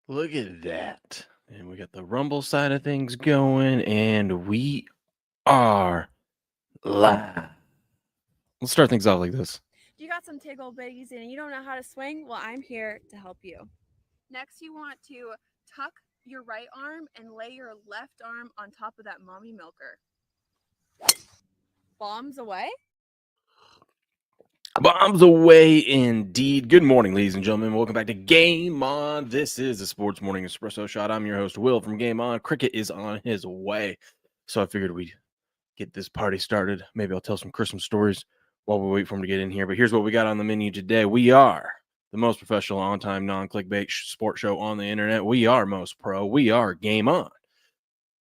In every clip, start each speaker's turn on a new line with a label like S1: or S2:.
S1: Look at that. And we got the Rumble side of things going, and we are live. Let's start things off like this.
S2: You got some tickle bitties and you don't know how to swing? Well, I'm here to help you. Next, you want to tuck your right arm and lay your left arm on top of that mommy milker. Bombs away?
S1: Bombs away indeed. Good morning, ladies and gentlemen. Welcome back to Game On. This is the Sports Morning Espresso Shot. I'm your host, Will from Game On. Cricket is on his way. So I figured we'd get this party started. Maybe I'll tell some Christmas stories while we wait for him to get in here. But here's what we got on the menu today. We are the most professional, on-time, non-clickbait sports show on the internet. We are most pro. We are Game On.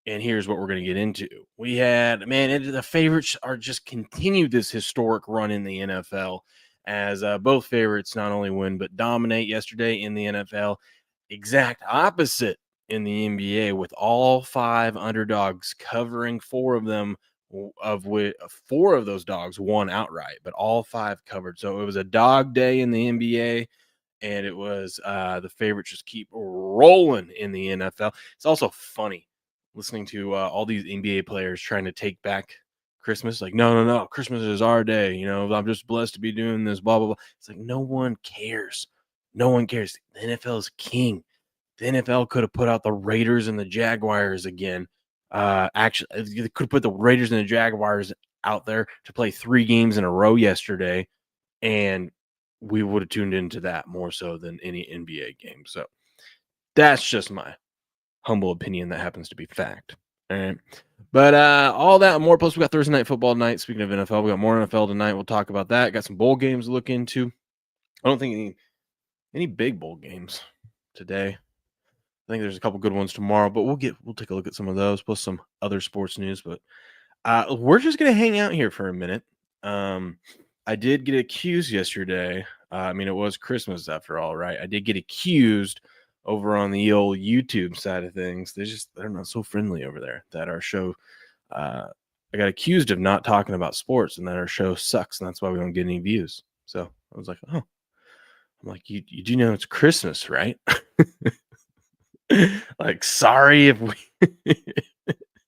S1: And here's what we're going to get into. We had, the favorites are just continued this historic run in the NFL as both favorites not only win, but dominate yesterday in the NFL. Exact opposite in the NBA with all five underdogs covering four of them, of which four of those dogs won outright, but all five covered. So it was a dog day in the NBA. And it was the favorites just keep rolling in the NFL. It's also funny listening to all these NBA players trying to take back Christmas. Like, no, Christmas is our day. You know, I'm just blessed to be doing this, blah, blah, blah. It's like, no one cares. No one cares. The NFL is king. The NFL could have put out the Raiders and the Jaguars again. Actually, they could have put the Raiders and the Jaguars out there to play 3 games in a row yesterday. And we would have tuned into that more so than any NBA game. So that's just my humble opinion that happens to be fact. All right. But all that and more. Plus, we got Thursday night football tonight. Speaking of NFL, we got more NFL tonight. We'll talk about that. Got some bowl games to look into. I don't think any big bowl games today. I think there's a couple good ones tomorrow, but we'll take a look at some of those, plus some other sports news. But we're just gonna hang out here for a minute. I did get accused yesterday. It was Christmas after all, right? I did get accused over on the old YouTube side of things. They're not so friendly over there. That our show, I got accused of not talking about sports, and that our show sucks, and that's why we don't get any views. So I was like, oh, I'm like, you do know it's Christmas, right? Like, sorry if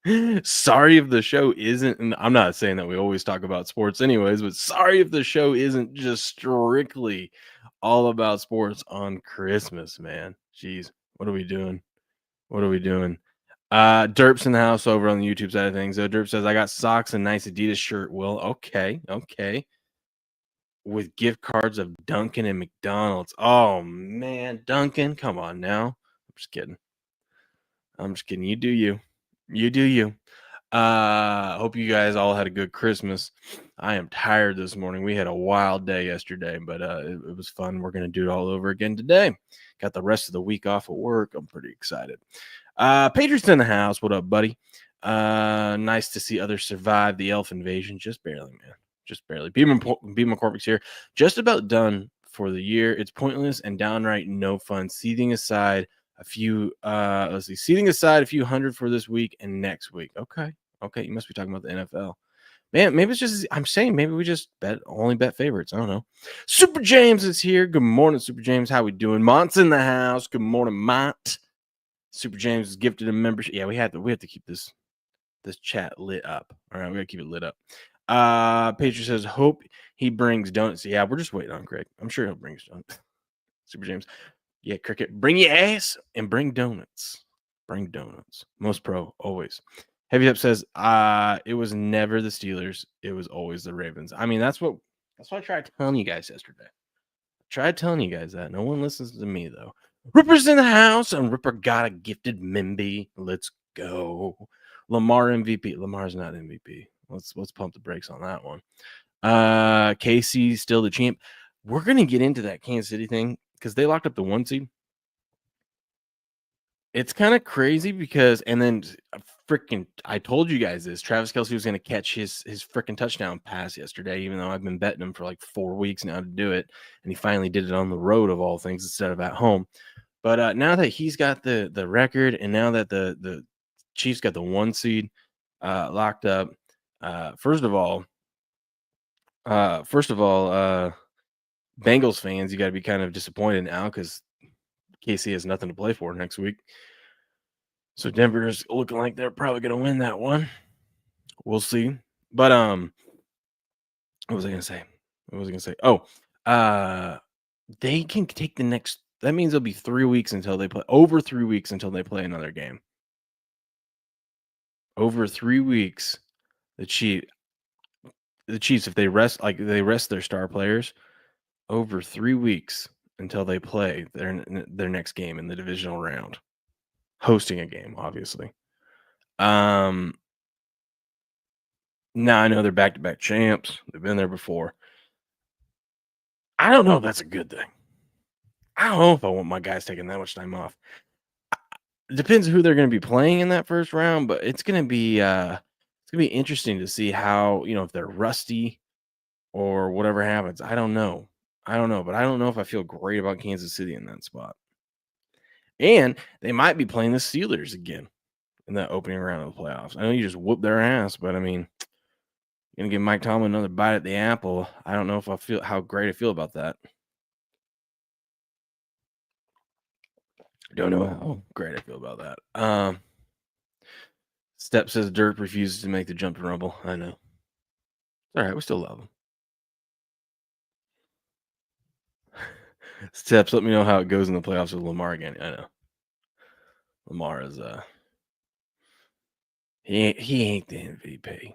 S1: the show isn't, and I'm not saying that we always talk about sports anyways, but sorry if the show isn't just strictly all about sports on Christmas, man. Jeez, what are we doing? Derp's in the house over on the YouTube side of things. So Derp says, I got socks and nice Adidas shirt. Well, okay. With gift cards of Dunkin' and McDonald's. Oh man, Dunkin', come on now. I'm just kidding. You do you. You do you. Hope you guys all had a good Christmas. I am tired this morning. We had a wild day yesterday, but it was fun. We're going to do it all over again today. Got the rest of the week off at work. I'm pretty excited. Patriots in the house. What up, buddy? Nice to see others survive the elf invasion. Just barely, man. Just barely. B. McCormick's here. Just about done for the year. It's pointless and downright no fun. Seething aside a few hundred for this week and next week. Okay, you must be talking about the NFL. Man, maybe it's just, I'm saying maybe we just only bet favorites. I don't know. Super James is here. Good morning, Super James. How we doing? Mont's in the house. Good morning, Mont. Super James is gifted a membership. Yeah, we have to keep this chat lit up. All right, we gotta keep it lit up. Patriot says, hope he brings donuts. Yeah, we're just waiting on Greg. I'm sure he'll bring donuts. Super James. Yeah, Cricket, bring your ass and bring donuts. Bring donuts. Most pro, always. Heavy Up says, it was never the Steelers. It was always the Ravens. I mean, that's what I tried telling you guys yesterday. I tried telling you guys that. No one listens to me, though. Ripper's in the house, and Ripper got a gifted Mimby. Let's go. Lamar MVP. Lamar's not MVP. Let's pump the brakes on that one. KC still the champ. We're going to get into that Kansas City thing because they locked up the 1 seed. It's kind of crazy because, and then I told you guys this. Travis Kelce was going to catch his freaking touchdown pass yesterday, even though I've been betting him for like 4 weeks now to do it, and he finally did it on the road of all things instead of at home. But now that he's got the record, and now that the Chiefs got the 1 seed locked up, first of all, Bengals fans, you got to be kind of disappointed now because KC has nothing to play for next week. So Denver is looking like they're probably going to win that one. We'll see. But what was I going to say? Oh, they can take the next. That means it'll be 3 weeks until they play. Over 3 weeks until they play another game. Over 3 weeks, the Chiefs, if they rest their star players, over 3 weeks until they play their next game in the divisional round, hosting a game, obviously. Now I know they're back-to-back champs. They've been there before. I don't know if that's a good thing. I don't know if I want my guys taking that much time off. It depends who they're going to be playing in that first round, but it's going to be interesting to see how, if they're rusty or whatever happens. I don't know, but I don't know if I feel great about Kansas City in that spot. And they might be playing the Steelers again in that opening round of the playoffs. I know you just whoop their ass, but I mean, you're gonna give Mike Tomlin another bite at the apple. I don't know if how great I feel about that. Don't know how great I feel about that. Step says Dirk refuses to make the jump to Rumble. I know. All right, we still love him. Steps, let me know how it goes in the playoffs with Lamar again. I know. Lamar is he ain't the MVP.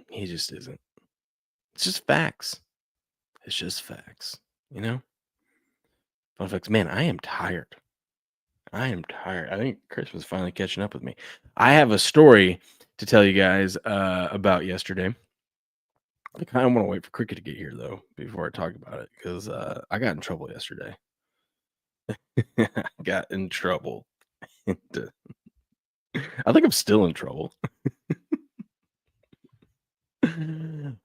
S1: He just isn't. It's just facts. It's just facts. Fun facts. Man, I am tired. I think Christmas is finally catching up with me. I have a story to tell you guys about yesterday. I kind of want to wait for Cricket to get here, though, before I talk about it, because I got in trouble yesterday. I got in trouble. I think I'm still in trouble.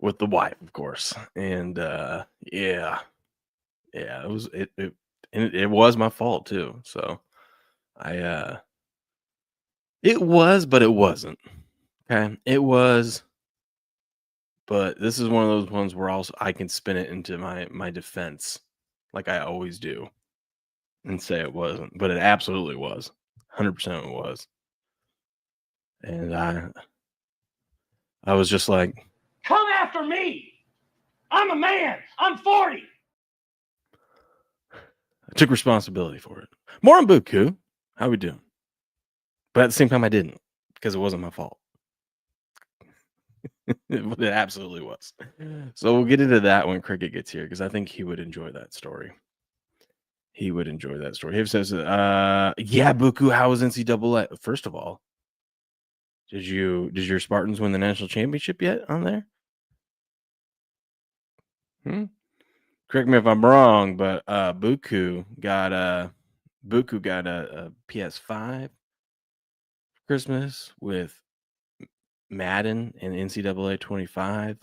S1: With the wife, of course. And yeah, it was my fault too. So it was, but it wasn't. Okay. It was, but this is one of those ones where also I can spin it into my defense, like I always do, and say it wasn't, but it absolutely was. 100% it was. And I was just like,
S3: come after me. I'm a man. I'm 40.
S1: I took responsibility for it. More on Buku. How we doing? But at the same time, I didn't, because it wasn't my fault. It absolutely was. So we'll get into that when Cricket gets here, because I think he would enjoy that story. He says, yeah, Buku, how was NCAA? First of all, did your Spartans win the national championship yet on there? Correct me if I'm wrong, but Buku got a PS5 for Christmas with Madden and NCAA 25.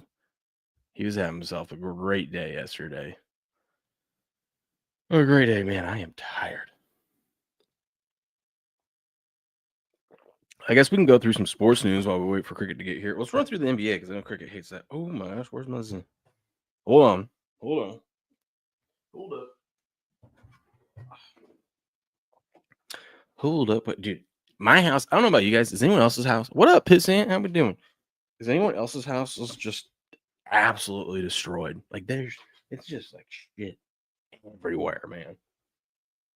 S1: He was having himself a great day yesterday. A great day, man. I am tired. I guess we can go through some sports news while we wait for Cricket to get here. Let's run through the NBA, because I know Cricket hates that. Oh my gosh, where's my Zoom? Hold on. Hold up. But dude, my house, I don't know about you guys. Is anyone else's house? What up, Pissant? How we doing? Is anyone else's house just absolutely destroyed? Like it's just like shit everywhere, man.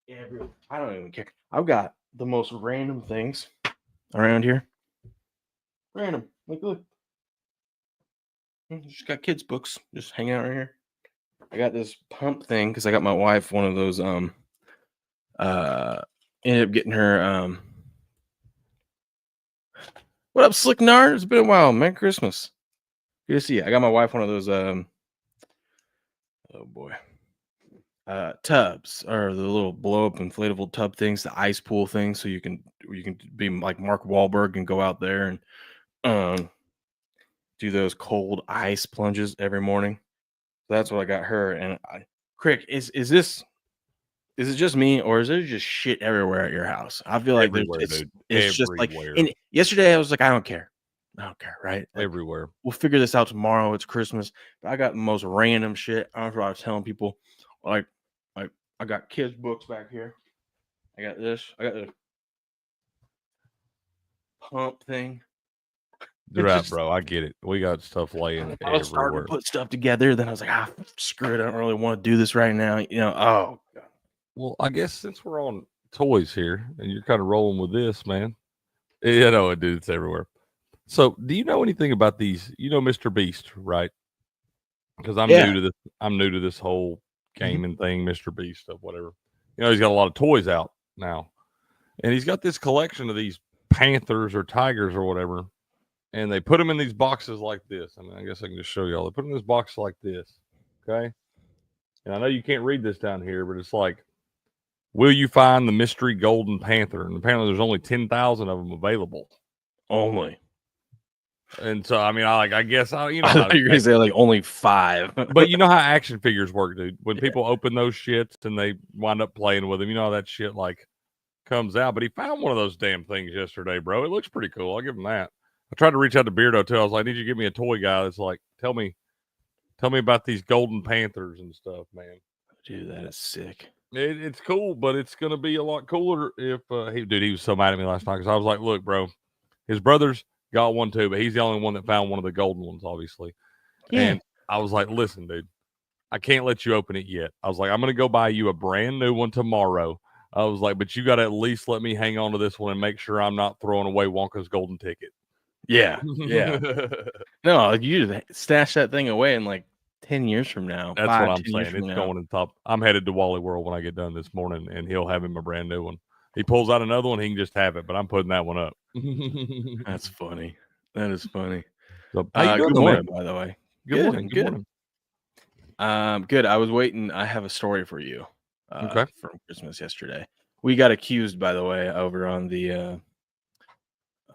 S1: Everywhere. I don't even care. I've got the most random things around here. Random. Like, look. Just got kids' books just hanging out right here. I got this pump thing because I got my wife one of those. Ended up getting her. What up, Slick Nard? It's been a while. Merry Christmas. Good to see you. I got my wife one of those. Oh boy. Tubs, or the little blow up inflatable tub things, the ice pool thing, so you can be like Mark Wahlberg and go out there and do those cold ice plunges every morning. That's what I got her. And Crick, is it just me, or is there just shit everywhere at your house? I feel like it's just like. And yesterday I was like, I don't care, right? Like,
S4: everywhere.
S1: We'll figure this out tomorrow. It's Christmas. But I got the most random shit. I was telling people, like I got kids' books back here. I got this. I got the pump thing.
S4: Right, bro. I get it. We got stuff laying
S1: I was starting
S4: everywhere.
S1: to put stuff together. Then I was like, screw it. I don't really want to do this right now. Oh, God.
S4: Well, I guess since we're on toys here and you're kind of rolling with this, man. Dude, it's everywhere. So, do you know anything about these? You know Mr. Beast, right? Because I'm new to this. I'm new to this whole gaming thing, Mr. Beast stuff, whatever. He's got a lot of toys out now, and he's got this collection of these panthers or tigers or whatever, and they put them in these boxes like this. I mean, I guess I can just show y'all. They put them in this box like this, okay? And I know you can't read this down here, but it's like, will you find the mystery golden panther? And apparently, there's only 10,000 of them available.
S1: Only.
S4: And so, I mean, I guess
S1: I thought you were gonna say like only 5.
S4: But you know how action figures work, dude. When people open those shits and they wind up playing with them, you know how that shit like comes out. But he found one of those damn things yesterday, bro. It looks pretty cool. I'll give him that. I tried to reach out to Beardo too. I was like, "Need you to give me a toy guy that's like, tell me about these golden panthers and stuff, man."
S1: Dude, that is sick.
S4: It's cool, but it's gonna be a lot cooler if he was so mad at me last night because I was like, "Look, bro, his brothers got one too, but he's the only one that found one of the golden ones, obviously." Yeah. And I was like, "Listen, dude, I can't let you open it yet." I was like, "I'm going to go buy you a brand new one tomorrow." I was like, "But you got to at least let me hang on to this one and make sure I'm not throwing away Wonka's golden ticket."
S1: Yeah. Yeah. No, you just stash that thing away in like 10 years from now.
S4: That's what I'm saying. It's going in top. I'm headed to Wally World when I get done this morning, and he'll have him a brand new one. He pulls out another one, he can just have it, but I'm putting that one up.
S1: That's funny. That is funny.
S4: So, how you doing,
S1: good morning, by the way.
S4: Good morning. Good morning.
S1: Good. I was waiting. I have a story for you.
S4: Okay.
S1: From Christmas yesterday. We got accused, by the way, over on the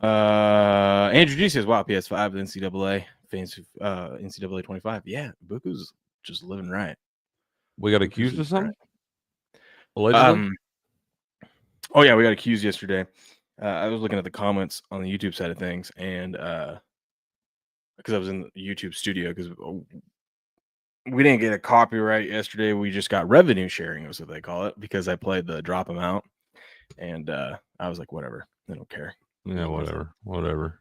S1: Andrew G says, "Wow, PS5, the NCAA fans, NCAA 25." Yeah, Buku's just living right.
S4: We got accused of something. Allegedly.
S1: Oh yeah, we got accused yesterday. I was looking at the comments on the YouTube side of things, and because I was in the YouTube studio, because we didn't get a copyright yesterday. We just got revenue sharing, is what they call it, because I played the drop them out, and I was like, whatever, I don't care.
S4: Yeah, whatever.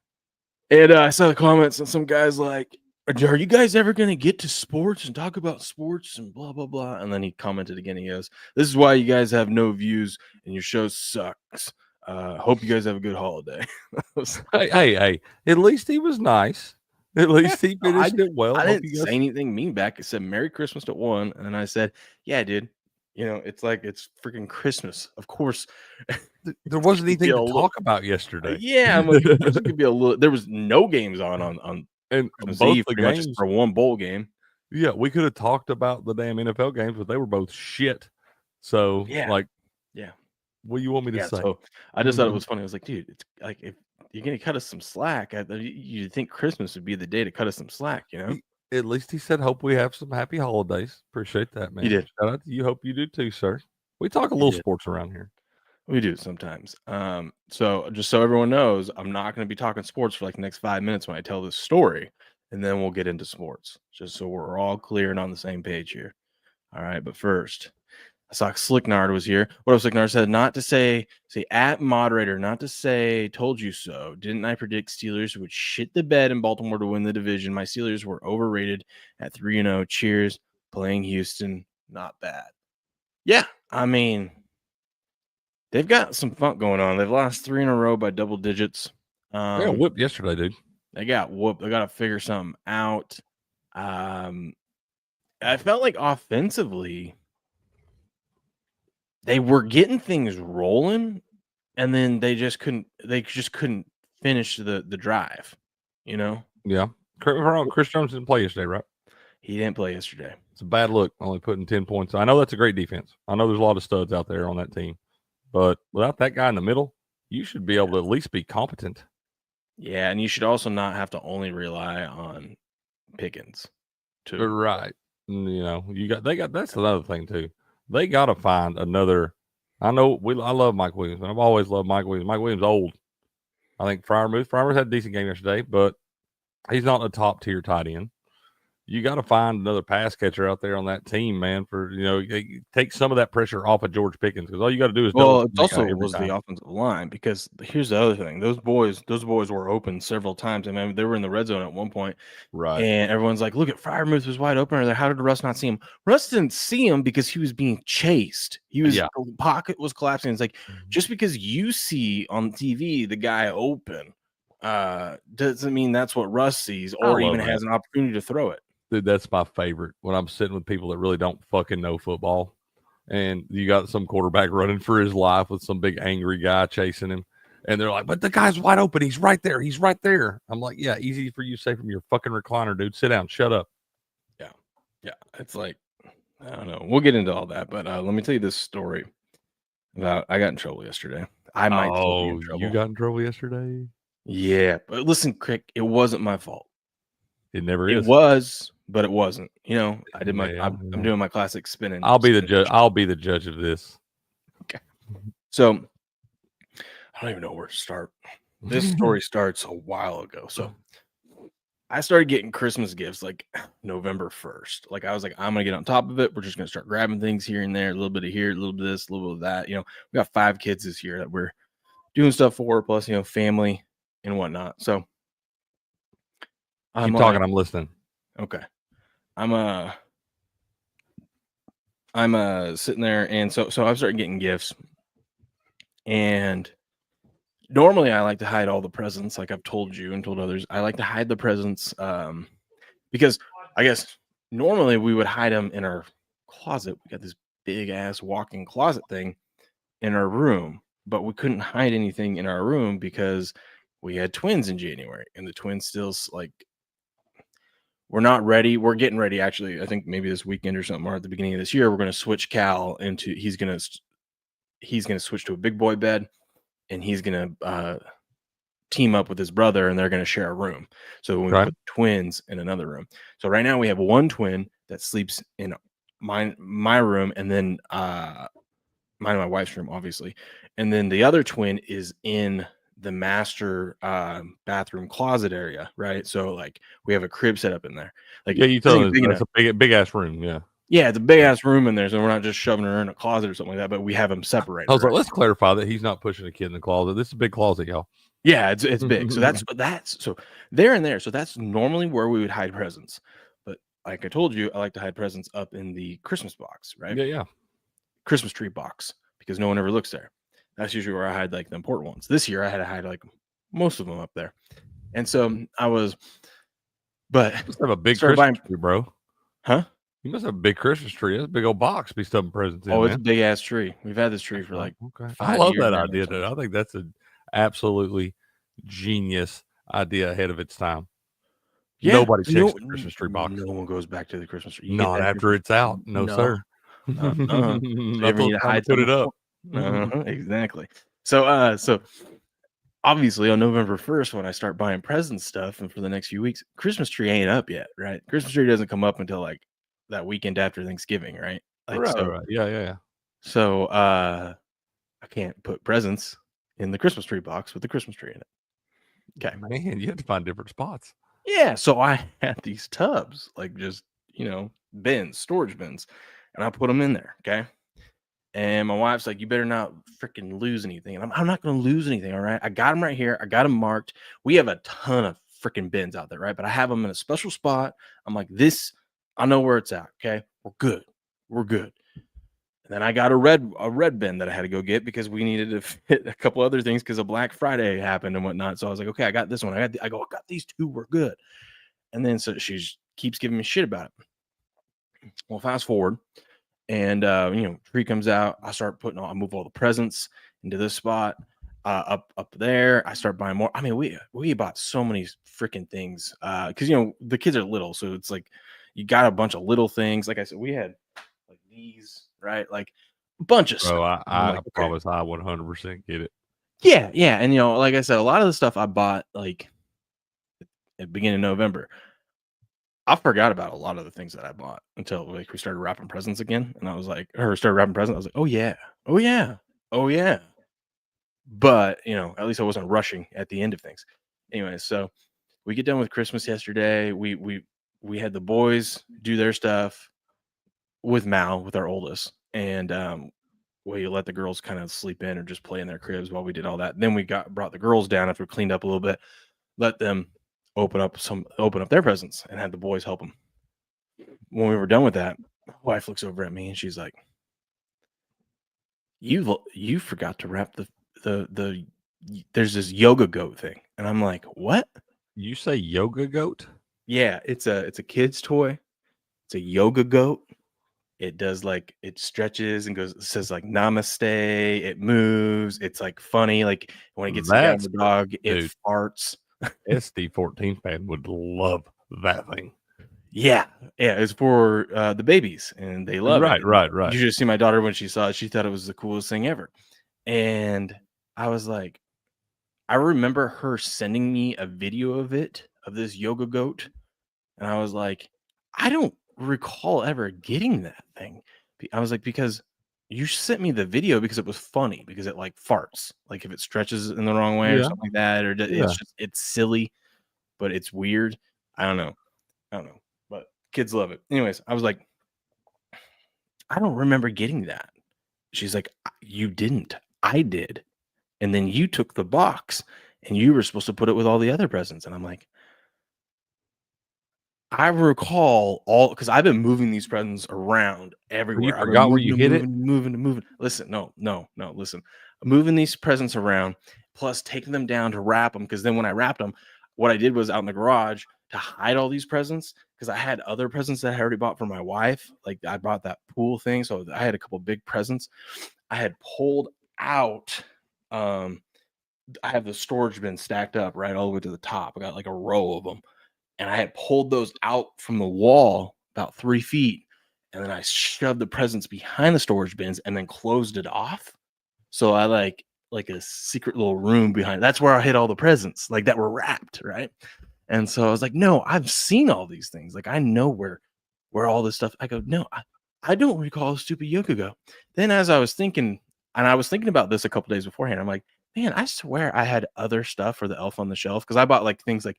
S1: And I saw the comments, and some guys like, "Are you guys ever going to get to sports and talk about sports and blah, blah, blah?" And then he commented again. He goes, "This is why you guys have no views and your show sucks. Hope you guys have a good holiday."
S4: Hey, at least he was nice. At least he finished it well.
S1: I didn't say anything mean back. I said Merry Christmas to one. And I said, "Yeah, dude. It's like it's freaking Christmas. Of course."
S4: There wasn't anything to talk about yesterday.
S1: Yeah, I'm like, it could be a little. There was no games on
S4: and
S1: both
S4: the games
S1: for one bowl game.
S4: Yeah, we could have talked about the damn NFL games, but they were both shit. So
S1: yeah,
S4: what do you want me to say?
S1: So I just thought it was funny. I was like, dude, it's like if you're gonna cut us some slack, you'd think Christmas would be the day to cut us some slack,
S4: At least he said, "Hope we have some happy holidays." Appreciate that, man.
S1: He did.
S4: Shout out to you. Hope you do too, sir. We talk a little sports around here.
S1: We do sometimes. So just so everyone knows, I'm not going to be talking sports for like the next 5 minutes when I tell this story, and then we'll get into sports, just so we're all clear and on the same page here. All right, but first, I saw Slicknard was here. What up, Slicknard? Said not to say at moderator, not to say told you so. Didn't I predict Steelers would shit the bed in Baltimore to win the division? My Steelers were overrated at 3-0. Cheers. Playing Houston, not bad. Yeah, I mean, they've got some funk going on. They've lost 3 in a row by double digits.
S4: They got whooped yesterday, dude.
S1: They got whooped. They got to figure something out. I felt like offensively, they were getting things rolling, and then they just couldn't finish the drive,
S4: Yeah. Chris Jones didn't play yesterday, right?
S1: He didn't play yesterday.
S4: It's a bad look, only putting 10 points. I know that's a great defense. I know there's a lot of studs out there on that team. But without that guy in the middle, you should be able to at least be competent.
S1: Yeah, and you should also not have to only rely on Pickens.
S4: Right. That's another thing too. They got to find another. I love Mike Williams, and I've always loved Mike Williams. Mike Williams old. I think Freiermuth had a decent game yesterday, but he's not a top tier tight end. you got to find another pass catcher out there on that team, man. For take some of that pressure off of George Pickens, because all you got to do is
S1: Well,
S4: double
S1: it
S4: team that guy
S1: also
S4: every
S1: was the
S4: time.
S1: offensive line, because here's the other thing. Those boys were open several times. I mean, they were in the red zone at one point,
S4: Right.
S1: and everyone's like, look at Freiermuth was wide open. Or how did Russ not see him? Russ didn't see him because he was being chased. The pocket was collapsing. It's like, just because you see on TV the guy open, doesn't mean that's what Russ sees or even has an opportunity to throw it.
S4: Dude, that's my favorite, when I'm sitting with people that really don't fucking know football, and you got some quarterback running for his life with some big angry guy chasing him, and they're like, but the guy's wide open. He's right there. He's right there. I'm like, yeah, easy for you to say from your fucking recliner, dude. Sit down. Shut up.
S1: Yeah. It's like, I don't know. We'll get into all that, but let me tell you this story about I got in trouble yesterday. I might still be in trouble.
S4: You got in trouble yesterday?
S1: Yeah, but listen, Crick, it wasn't my fault.
S4: It never
S1: It
S4: is.
S1: was, but it wasn't. I did my.
S4: Yeah,
S1: I'm doing my classic spinning.
S4: I'll be the judge. I'll be the judge of this.
S1: Okay. So I don't even know where to start. This story starts a while ago. So I started getting Christmas gifts like November 1st. Like, I was like, I'm gonna get on top of it. We're just gonna start grabbing things here and there, a little bit of here, a little bit of this, a little bit of that. We got 5 kids this year that we're doing stuff for, plus family and whatnot. So
S4: I'm talking. I'm listening.
S1: Okay. I'm sitting there, and so I've started getting gifts, and normally I like to hide all the presents, like I've told you and told others. I like to hide the presents because I guess normally we would hide them in our closet. We got this big ass walk-in closet thing in our room, but we couldn't hide anything in our room because we had twins in January, and the twins still we're not ready. We're getting ready, actually. I think maybe this weekend or something, or at the beginning of this year, we're going to switch Cal into. He's going to switch to a big boy bed, and he's going to team up with his brother, and they're going to share a room. So we put twins in another room. So right now we have one twin that sleeps in my room, and then mine and my wife's room, obviously, and then the other twin is in the master bathroom closet area, right? So like we have a crib set up in there. Like,
S4: yeah, you told me it's a big ass room. Yeah,
S1: it's a big ass room in there, so we're not just shoving her in a closet or something like that, but we have them separated.
S4: I was like, let's clarify that he's not pushing a kid in the closet. This is a big closet, y'all.
S1: Yeah, it's big. So that's so they're in there. So that's normally where we would hide presents. But like I told you, I like to hide presents up in the Christmas box, right?
S4: Yeah.
S1: Christmas tree box, because no one ever looks there. That's usually where I hide like the important ones. This year I had to hide like most of them up there. And so I was, but
S4: you must have a big Christmas tree, bro.
S1: Huh?
S4: You must have a big Christmas tree. That's a big old box to be stuffing presents in.
S1: Oh, it's a big ass tree. We've had this tree for like 5
S4: I love
S1: years
S4: that idea, dude. I think that's an absolutely genius idea ahead of its time. Yeah, nobody checks the Christmas tree box.
S1: No one goes back to the Christmas tree.
S4: Not after it's out. No, sir.
S1: Never need to hide,
S4: put it up.
S1: Exactly. So obviously on November 1st, when I start buying present stuff, and for the next few weeks, Christmas tree ain't up yet, right? Christmas tree doesn't come up until like that weekend after Thanksgiving, right? Like,
S4: right. Yeah.
S1: So I can't put presents in the Christmas tree box with the Christmas tree in it. Okay.
S4: Man, you have to find different spots.
S1: Yeah. So I had these tubs, like just, bins, storage bins, and I put them in there. Okay. And my wife's like, you better not freaking lose anything. And I'm not going to lose anything. All right. I got them right here. I got them marked. We have a ton of freaking bins out there, right? But I have them in a special spot. I'm like, I know where it's at. Okay. We're good. And then I got a red bin that I had to go get because we needed to fit a couple other things because of Black Friday happened and whatnot. So I was like, okay, I got this one. I got these two. We're good. And then so she keeps giving me shit about it. Well, fast forward. And tree comes out. I move all the presents into this spot, up there. I start buying more. I mean, we bought so many freaking things because the kids are little, so it's like you got a bunch of little things. Like I said, we had like these, right? Like a bunch of stuff.
S4: I promise I 100% get it.
S1: Yeah, and like I said, a lot of the stuff I bought like at the beginning of November. I forgot about a lot of the things that I bought until like we started wrapping presents again. And I was like, started wrapping presents. I was like, oh yeah. But, at least I wasn't rushing at the end of things. Anyway, so we get done with Christmas yesterday. We we had the boys do their stuff with Mal, with our oldest, and we let the girls kind of sleep in or just play in their cribs while we did all that. Then we brought the girls down after we cleaned up a little bit, let them open up their presents, and had the boys help them. When we were done with that, my wife looks over at me and she's like, "You forgot to wrap the there's this yoga goat thing," and I'm like, "What?"
S4: You say yoga goat?
S1: Yeah, it's a kid's toy. It's a yoga goat. It does like it stretches and goes. It says like namaste. It moves. It's like funny. Like when it gets down
S4: That's
S1: the dog, it
S4: dude.
S1: farts.
S4: SD14 fan would love that thing.
S1: Yeah, it's for the babies, and they love it.
S4: Right.
S1: You should see my daughter when she saw it. She thought it was the coolest thing ever. And I was like, I remember her sending me a video of this yoga goat, and I was like, I don't recall ever getting that thing. I was like, because you sent me the video because it was funny, because it like farts, like if it stretches in the wrong way or
S4: Yeah.
S1: something like that, or
S4: Yeah.
S1: it's silly, but it's weird. I don't know, but kids love it. Anyways, I was like, I don't remember getting that. She's like, you didn't. I did. And then you took the box and you were supposed to put it with all the other presents. And I'm like, I recall all because I've been moving these presents around everywhere. I've been
S4: forgot where you hid it?
S1: moving. Listen, no. Listen, moving these presents around, plus taking them down to wrap them. Because then when I wrapped them, what I did was out in the garage to hide all these presents, because I had other presents that I already bought for my wife. Like I bought that pool thing, so I had a couple big presents. I had pulled out. I have the storage bin stacked up right all the way to the top. I got like a row of them, and I had pulled those out from the wall about 3 feet, and then I shoved the presents behind the storage bins and then closed it off. So I like a secret little room behind. That's where I hid all the presents, like that were wrapped, right? And so I was like, no, I've seen all these things. Like I know where all this stuff. I go, no, I don't recall a stupid yoga go. Then as I was thinking, and I was thinking about this a couple days beforehand, I'm like, man, I swear I had other stuff for the Elf on the Shelf, because I bought like things like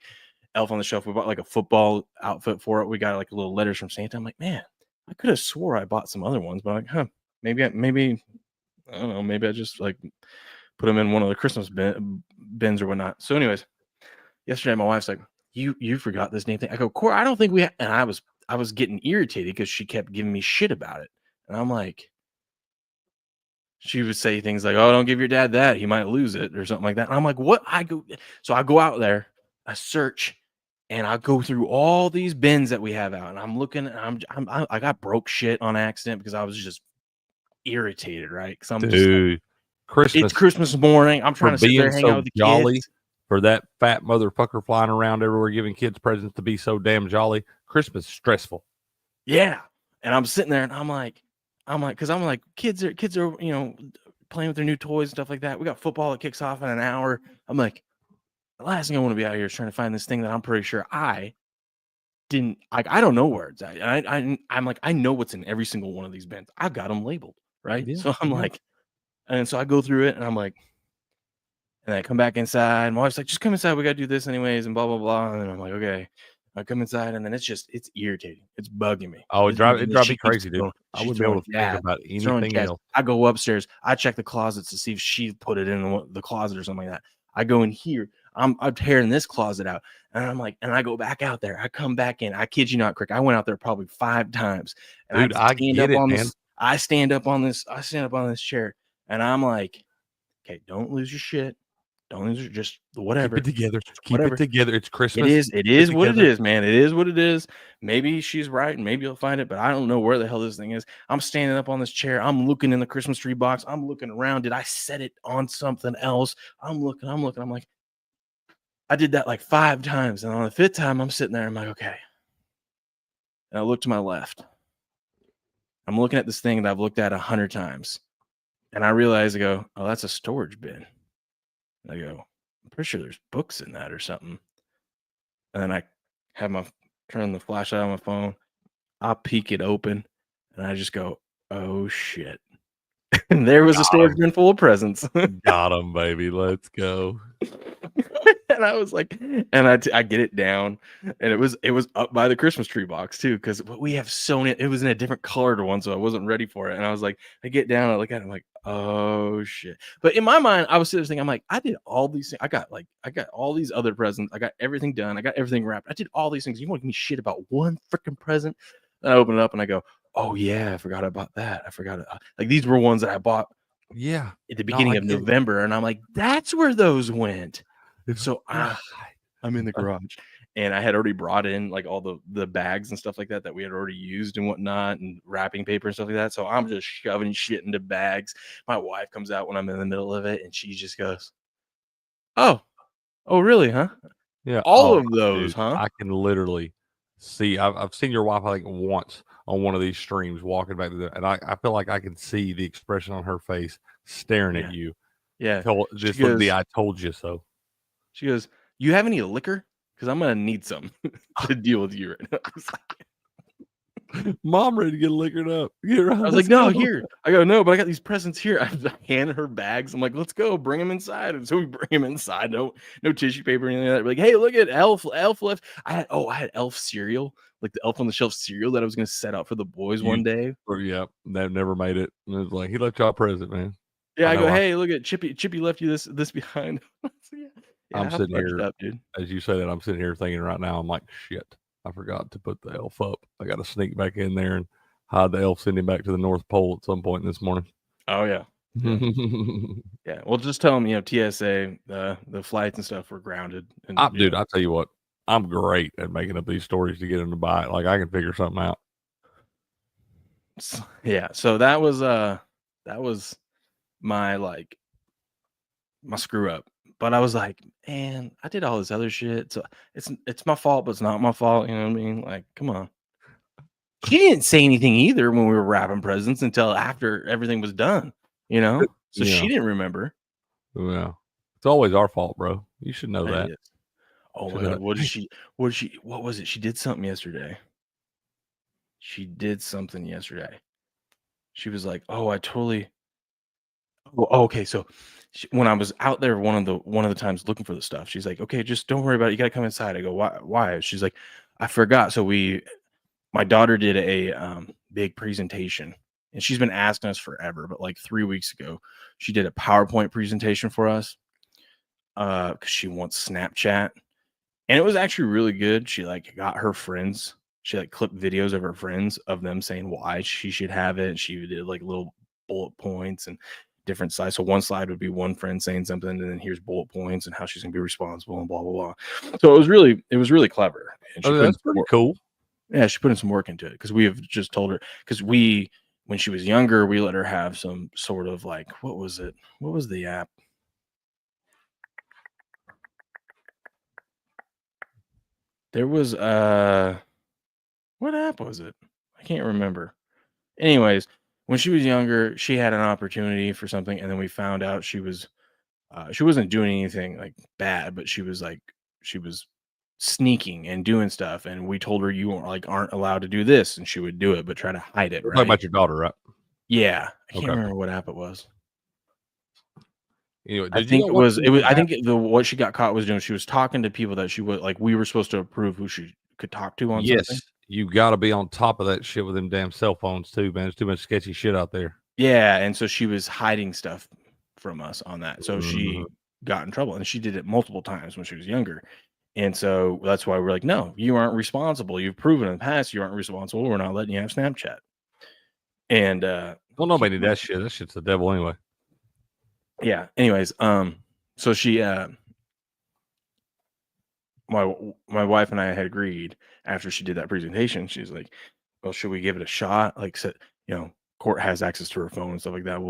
S1: Elf on the Shelf. We bought like a football outfit for it. We got like little letters from Santa. I'm like, man, I could have swore I bought some other ones, but I'm like, maybe I don't know. Maybe I just like put them in one of the Christmas bins or whatnot. So, anyways, yesterday my wife's like, you forgot this name thing. I go, Cora, I don't think we. And I was getting irritated because she kept giving me shit about it, and I'm like, she would say things like, "Oh, don't give your dad that; he might lose it," or something like that. And I'm like, "What?" I go out there, I search, and I go through all these bins that we have out, and I'm looking, and I got broke shit on accident because I was just irritated, right? Because I'm just like,
S4: Dude, Christmas
S1: it's Christmas morning. I'm
S4: for
S1: trying to sit there,
S4: being
S1: hang out
S4: so
S1: with the
S4: jolly,
S1: kids.
S4: for that fat motherfucker flying around everywhere giving kids presents to be so damn jolly. Christmas is stressful.
S1: Yeah, and I'm sitting there, and because I'm like, kids are playing with their new toys and stuff like that. We got football that kicks off in an hour. I'm like, the last thing I want to be out here is trying to find this thing that I'm pretty sure I didn't like. I don't know where it's at. I'm like, I know what's in every single one of these bins. I got them labeled, right?
S4: Yeah,
S1: So I'm
S4: yeah.
S1: like, and so I go through it, and I'm like, and I come back inside. My wife's like, just come inside. We got to do this anyways, and blah, blah, blah. And I'm like, okay. I come inside, and then it's irritating. It's bugging me.
S4: Oh,
S1: And
S4: it
S1: then
S4: drive
S1: she
S4: me
S1: keeps
S4: crazy, dude.
S1: throwing-
S4: I
S1: she's
S4: wouldn't be able
S1: throwing
S4: to think
S1: jabs,
S4: about
S1: throwing
S4: anything
S1: jabs.
S4: else.
S1: I go upstairs. I check the closets to see if she put it in the closet or something like that. I go in here. I'm tearing this closet out, and I'm like, and I go back out there. I come back in. I kid you not, Crick. I went out there probably 5 times, and
S4: Dude, I get it, man.
S1: I stand up on this chair, and I'm like, okay, don't lose your shit. Don't lose your just whatever.
S4: Keep it together. Keep
S1: Whatever.
S4: it together. It's Christmas.
S1: It is what it is, man. It is what it is. Maybe she's right, and maybe you'll find it, but I don't know where the hell this thing is. I'm standing up on this chair. I'm looking in the Christmas tree box. I'm looking around. Did I set it on something else? I'm looking. I'm like, I did that like 5 times. And on the 5th time, I'm sitting there. I'm like, okay. And I look to my left. I'm looking at this thing that I've looked at 100 times. And I realize, I go, oh, that's a storage bin. And I go, I'm pretty sure there's books in that or something. And then I have turn the flashlight on my phone. I'll peek it open, and I just go, oh shit. And there was a storage bin full of presents.
S4: Got him, baby. Let's go.
S1: And I was like, and I get it down, and it was up by the Christmas tree box too, because we have sewn it. It was in a different colored one, so I wasn't ready for it. And I was like, I get down, I look at it, I'm like, oh shit. But in my mind, I was sitting there thinking, I'm like, I did all these things. I got all these other presents. I got everything done. I got everything wrapped. I did all these things. You want to give me shit about one freaking present? And I open it up and I go, oh yeah, I forgot about that. I forgot it. Like these were ones that I bought
S4: Yeah.
S1: at the beginning of November, and I'm like, that's where those went. So I'm in the garage, and I had already brought in like all the bags and stuff like that we had already used and whatnot, and wrapping paper and stuff like that. So I'm just shoving shit into bags. My wife comes out when I'm in the middle of it, and she just goes, oh really, huh?
S4: Yeah.
S1: All of those,
S4: dude,
S1: huh?
S4: I can literally see. I've seen your wife, I think, once on one of these streams walking back to there, and I feel like I can see the expression on her face staring at you.
S1: Yeah.
S4: Just look the I told you so.
S1: She goes, you have any liquor? Because I'm going to need some to deal with you right now.
S4: Mom ready to get liquored up. I
S1: was like, no, here. I go, no, but I got these presents here. I hand her bags. I'm like, let's go, bring them inside. And so we bring them inside. No tissue paper or anything like that. We're like, hey, look at Elf left. I had Elf cereal, like the Elf on the Shelf cereal that I was going to set out for the boys one day.
S4: Yeah, that never made it. And it was like, he left y'all a present, man.
S1: Yeah, I go, hey, look at Chippy left you this behind. Yeah,
S4: I'm sitting here,
S1: up, dude.
S4: As you say that, I'm sitting here thinking right now, I'm like, shit, I forgot to put the elf up. I got to sneak back in there and hide the elf, send him back to the North Pole at some point this morning.
S1: Oh, yeah. Yeah. Well, just tell them, TSA, the flights and stuff were grounded. And,
S4: dude, I tell you what, I'm great at making up these stories to get them to buy it. Like, I can figure something out.
S1: Yeah. So that was my screw up. But I was like, man, I did all this other shit. So it's my fault, but it's not my fault. You know what I mean? Like, come on. She didn't say anything either when we were wrapping presents until after everything was done, So she didn't remember.
S4: Well, it's always our fault, bro. You should know that.
S1: Oh my God. What was it? She did something yesterday. She was like, oh, I totally. Oh, okay. So when I was out there one of the times looking for the stuff, she's like, okay, just don't worry about it. You got to come inside. I go, why? She's like, I forgot. So my daughter did a big presentation, and she's been asking us forever, but like 3 weeks ago, she did a PowerPoint presentation for us because she wants Snapchat. And it was actually really good. She got her friends. She clipped videos of her friends of them saying why she should have it. She did little bullet points and different slides. So one slide would be one friend saying something, and then here's bullet points and how she's gonna be responsible and blah blah blah. So it was really clever. And
S4: that's pretty cool.
S1: Yeah, she put in some work into it because we have just told her because when she was younger, we let her have some sort of what was it? What was the app? There was what app was it? I can't remember. Anyways, when she was younger, she had an opportunity for something, and then we found out she wasn't doing anything bad, but she was sneaking and doing stuff, and we told her you aren't allowed to do this, and she would do it but try to hide it.
S4: Right? Talking about your daughter, right?
S1: Yeah, I can't remember what app it was.
S4: Anyway,
S1: I think what she got caught was doing. She was talking to people that she would we were supposed to approve who she could talk to on something.
S4: You got to be on top of that shit with them damn cell phones too, man. There's too much sketchy shit out there.
S1: Yeah, and so she was hiding stuff from us on that. So she got in trouble, and she did it multiple times when she was younger. And so that's why we're like, no, you aren't responsible. You've proven in the past you aren't responsible. We're not letting you have Snapchat. And
S4: don't nobody do that shit. That shit's the devil anyway.
S1: Yeah. Anyways, so she my wife and I had agreed after she did that presentation, she's like, well, should we give it a shot? Court has access to her phone and stuff like that.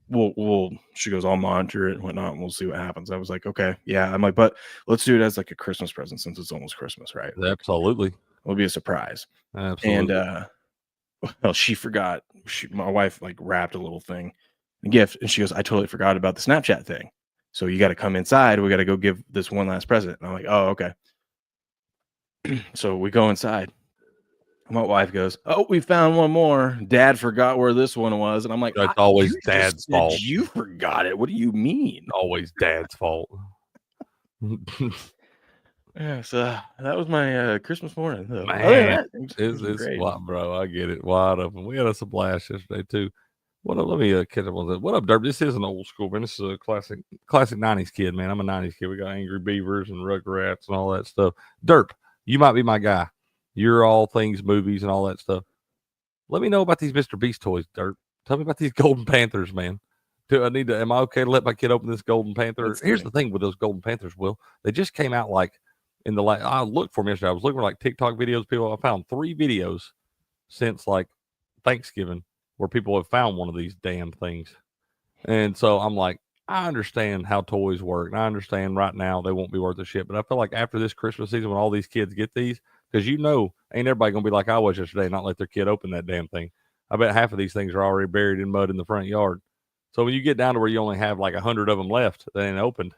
S1: We'll she goes, I'll monitor it and whatnot, and we'll see what happens. I was like, okay, yeah. I'm like, but let's do it as a Christmas present since it's almost Christmas, right?
S4: Absolutely.
S1: It'll be a surprise.
S4: Absolutely.
S1: And well, she forgot. My wife wrapped a little thing, a gift, and she goes, I totally forgot about the Snapchat thing. So you got to come inside. We got to go give this one last present. And I'm like, oh, okay. So we go inside. My wife goes, "Oh, we found one more. Dad forgot where this one was." And I'm like,
S4: It's always
S1: you
S4: Dad's
S1: just said
S4: fault.
S1: you forgot it. What do you mean?
S4: Always Dad's fault.
S1: Yeah, so that was my Christmas morning. Though. Other than
S4: Man,
S1: that, it was
S4: it's
S1: great.
S4: what, bro. I get it. Wide open. We had us a blast yesterday too. What up? Let me catch up on that. What up, Derp? This is an old school, man. This is a classic 90s kid, man. I'm a 90s kid. We got Angry Beavers and Rugrats and all that stuff. Derp, you might be my guy. You're all things movies and all that stuff. Let me know about these Mr. Beast toys, Derp. Tell me about these Golden Panthers, man. Am I okay to let my kid open this Golden Panther? Here's the thing with those Golden Panthers, Will. They just came out like in the I looked for them yesterday. I was looking for like TikTok videos. I found 3 videos since like Thanksgiving where people have found one of these damn things. And so I'm like, I understand how toys work. And I understand right now they won't be worth a shit. But I feel like after this Christmas season, when all these kids get these, because ain't everybody going to be like I was yesterday, not let their kid open that damn thing. I bet half of these things are already buried in mud in the front yard. So when you get down to where you only have like 100 of them left that ain't opened,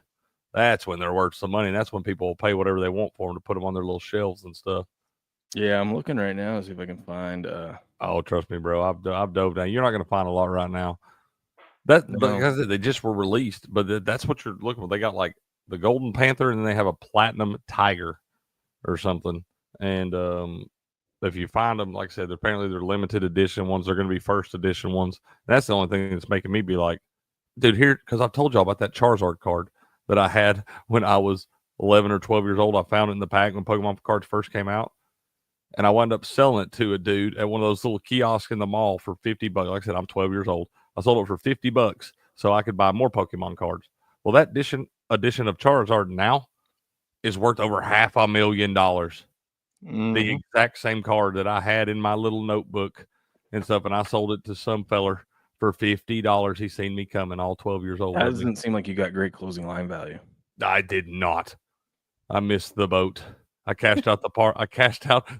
S4: that's when they're worth some money. And that's when people will pay whatever they want for them to put them on their little shelves and stuff.
S1: Yeah, I'm looking right now to see if I can find.
S4: Oh, trust me, bro. I've dove down. You're not going to find a lot right now. Because they just were released, but that's what you're looking for. They got like the Golden Panther, and then they have a Platinum Tiger or something. And if you find them, like I said, apparently they're limited edition ones. They're going to be first edition ones. That's the only thing that's making me be like, dude, here, because I've told y'all about that Charizard card that I had when I was 11 or 12 years old. I found it in the pack when Pokemon cards first came out. And I wound up selling it to a dude at one of those little kiosks in the mall for $50. Like I said, I'm 12 years old. I sold it for $50 so I could buy more Pokemon cards. Well, that edition of Charizard now is worth over $500,000.
S1: Mm-hmm.
S4: The exact same card that I had in my little notebook and stuff, and I sold it to some feller for $50. He seen me coming, all 12 years old.
S1: That doesn't seem like you got great closing line value.
S4: I did not. I missed the boat. I cashed out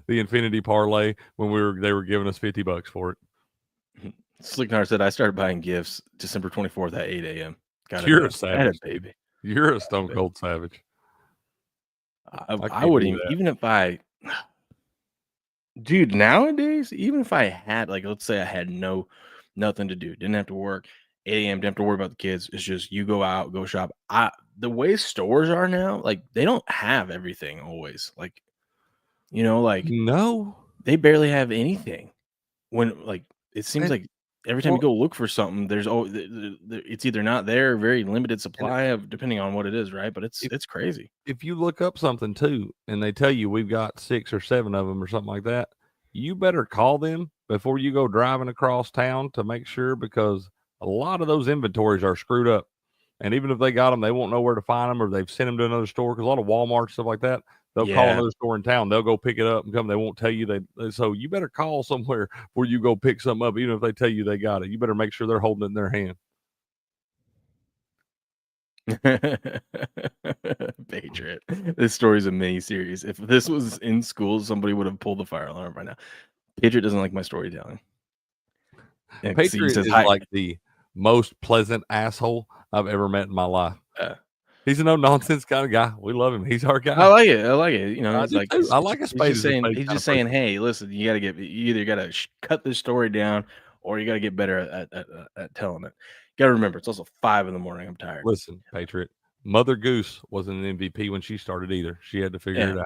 S4: the Infinity Parlay when they were giving us $50 for it.
S1: Slicknar said I started buying gifts December 24th at 8 a.m.
S4: You're a savage,
S1: baby.
S4: You're a stone cold savage.
S1: I wouldn't even if I, dude. Nowadays, even if I had let's say I had nothing to do, didn't have to work, 8 a.m. didn't have to worry about the kids. It's just you go out, go shop. The way stores are now, they don't have everything always.
S4: No,
S1: they barely have anything. When it seems like every time you go look for something, there's it's either not there, very limited supply of depending on what it is, right? But it's crazy.
S4: If you look up something too, and they tell you we've got 6 or 7 of them or something like that, you better call them before you go driving across town to make sure, because a lot of those inventories are screwed up. And even if they got them, they won't know where to find them, or they've sent them to another store. Because a lot of Walmart stuff like that, they'll call another store in town. They'll go pick it up and come. They won't tell you so you better call somewhere where you go pick something up, even if they tell you they got it. You better make sure they're holding it in their hand.
S1: Patriot. This story's a mini series. If this was in school, somebody would have pulled the fire alarm right now. Patriot doesn't like my storytelling.
S4: Patriot is like the most pleasant asshole I've ever met in my life. He's a no nonsense kind of guy. We love him. He's our guy.
S1: I like it. You know,
S4: I like a spade.
S1: He's just saying, hey, listen, you either got to cut this story down, or you got to get better at telling it. You got to remember, it's also 5 a.m. I'm tired.
S4: Listen, Patriot, Mother Goose wasn't an MVP when she started either. She had to figure it out.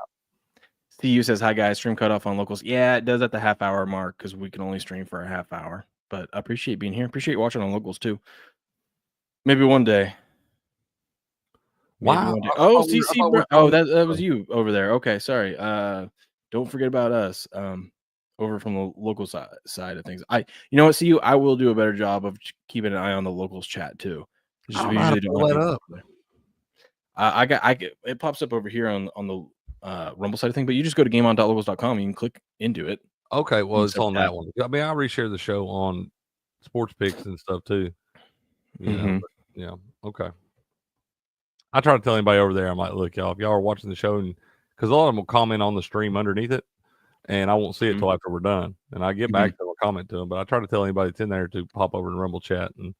S1: CU says, hi guys, stream cut off on locals. Yeah, it does at the half-hour mark because we can only stream for a half hour. But I appreciate being here. Appreciate watching on locals too. Maybe one day.
S4: Wow.
S1: Oh, CC, bro. Oh, that was you over there. Okay, sorry. Don't forget about us. Over from the local side of things. You know what, CU, I will do a better job of keeping an eye on the locals chat too.
S4: Just we usually don't let up.
S1: It pops up over here on the Rumble side of thing, but you just go to gameon.locals.com. You can click into it.
S4: Okay, well, it's on that one. I mean, I reshare the show on Sports Picks and stuff too. You know, but, yeah. Okay. I try to tell anybody over there, I'm like, look, y'all, if y'all are watching the show, and because a lot of them will comment on the stream underneath it, and I won't see it till after we're done. And I get back to a comment to them, but I try to tell anybody that's in there to pop over to Rumble chat. And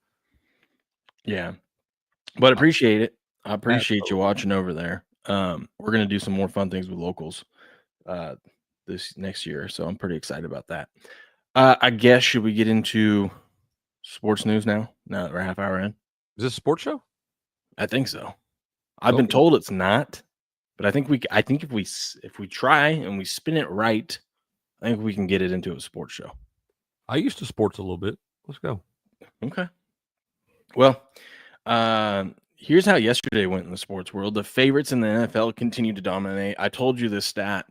S1: yeah, but appreciate it. I appreciate you watching over there. We're gonna do some more fun things with locals this next year. So I'm pretty excited about that. I guess should we get into sports news now? Now that we're half hour in,
S4: Is this a sports show?
S1: I think so. I've been told it's not, but I think if we try and we spin it right, I think we can get it into a sports show.
S4: I used to sports a little bit. Let's go.
S1: Okay. Well, here's how yesterday went in the sports world. The favorites in the NFL continue to dominate. I told you this stat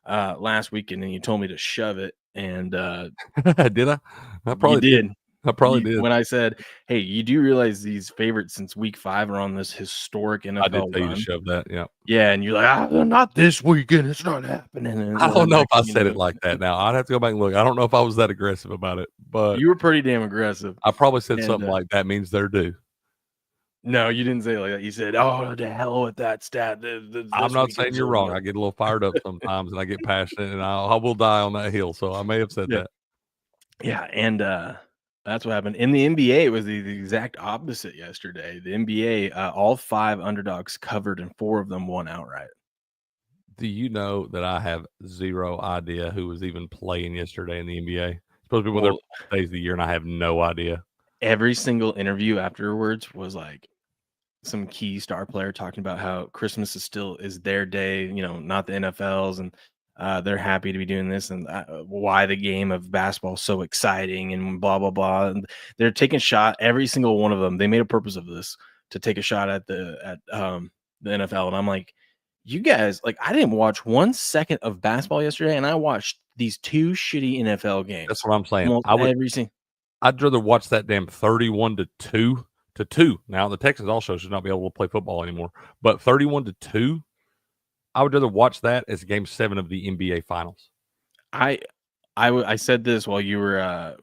S1: last weekend, and you told me to shove it. And
S4: did I? I probably
S1: did.
S4: I probably did.
S1: When I said, "Hey, you do realize these favorites since week 5 are on this historic NFL
S4: I did tell you
S1: run?"
S4: to shove that. Yeah.
S1: Yeah, and you're like, not this weekend. It's not happening. And
S4: I don't know if I said it like that. Now I'd have to go back and look. I don't know if I was that aggressive about it, but
S1: you were pretty damn aggressive.
S4: I probably said something like that means they're due.
S1: No, you didn't say it like that. You said, "Oh, to hell with that stat."
S4: I'm not saying you're wrong. I get a little fired up sometimes, and I get passionate, and I will die on that hill. So I may have said that.
S1: Yeah, and that's what happened. In the NBA, it was the exact opposite yesterday. The NBA, all 5 underdogs covered, and 4 of them won outright.
S4: Do you know that I have zero idea who was even playing yesterday in the NBA? It's supposed to be one of their days of the year, and I have no idea. Every
S1: single interview afterwards was like some key star player talking about how Christmas is their day, not the NFL's, and they're happy to be doing this, and why the game of basketball is so exciting, and blah blah blah. And they're taking a shot, every single one of them. They made a purpose of this to take a shot at the NFL, and I'm like, you guys, like, I didn't watch 1 second of basketball yesterday, and I watched these 2 shitty NFL games.
S4: That's what I'm saying. I'd rather watch that damn 31-2. Now the Texans also should not be able to play football anymore, but 31-2. I would rather watch that as Game 7 of the NBA Finals.
S1: I said this while you were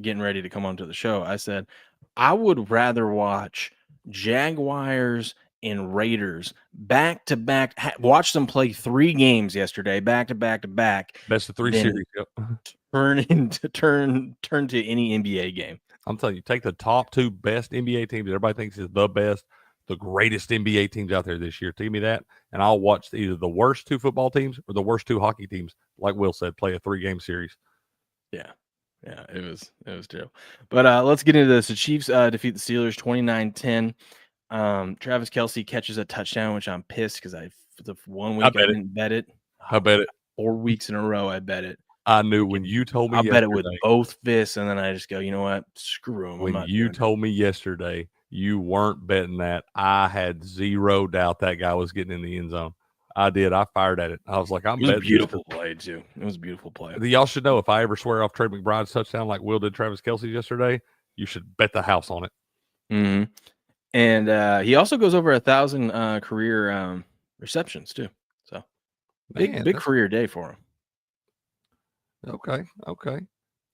S1: getting ready to come onto the show. I said I would rather watch Jaguars and Raiders back to back. Watch them play 3 games yesterday, back to back to back.
S4: Best of 3 series. Yep.
S1: Turn to any NBA game.
S4: I'm telling you, take the top 2 best NBA teams everybody thinks is the best, the greatest NBA teams out there this year. Give me that, and I'll watch either the worst 2 football teams or the worst 2 hockey teams, like Will said, play a 3-game series.
S1: Yeah, it was terrible. But let's get into this. The Chiefs defeat the Steelers 29-10. Travis Kelce catches a touchdown, which I'm pissed because the 1 week I didn't bet it.
S4: I bet it
S1: 4 weeks in a row. I bet it.
S4: I knew when you told me.
S1: I bet it with both fists, and then I just go, you know what? Screw them.
S4: When you told me yesterday you weren't betting that, I had zero doubt that guy was getting in the end zone. I did. I fired at it. I was like, I'm betting.
S1: It was a beautiful play, too. It was a beautiful play.
S4: Y'all should know, if I ever swear off Trey McBride's touchdown like Will did Travis Kelce yesterday, you should bet the house on it.
S1: Mm-hmm. And he also goes over 1,000 career receptions, too. So big career day for him.
S4: Okay.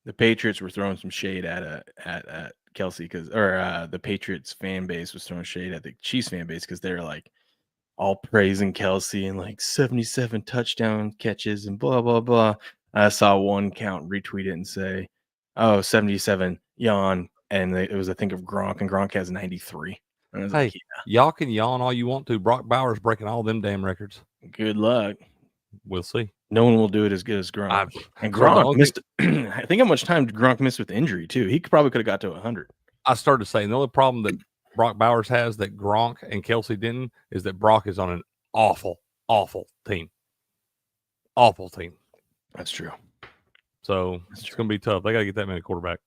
S1: The Patriots were throwing some shade at Kelce the Patriots fan base was throwing shade at the Chiefs fan base because they're like all praising Kelce and like 77 touchdown catches and blah blah blah. I saw one count retweet it and say, "Oh, 77 yawn," and it was, I think, of Gronk, and Gronk has 93. And I was like,
S4: y'all can yawn all you want to. Brock Bowers breaking all them damn records.
S1: Good luck.
S4: We'll see.
S1: No one will do it as good as Gronk. And Gronk missed. I think how much time did Gronk miss with injury too? He probably could have got to 100.
S4: I started saying the only problem that Brock Bowers has that Gronk and Kelce didn't is that Brock is on an awful team. Awful team.
S1: That's true.
S4: So it's going to be tough. They got to get that man a quarterback.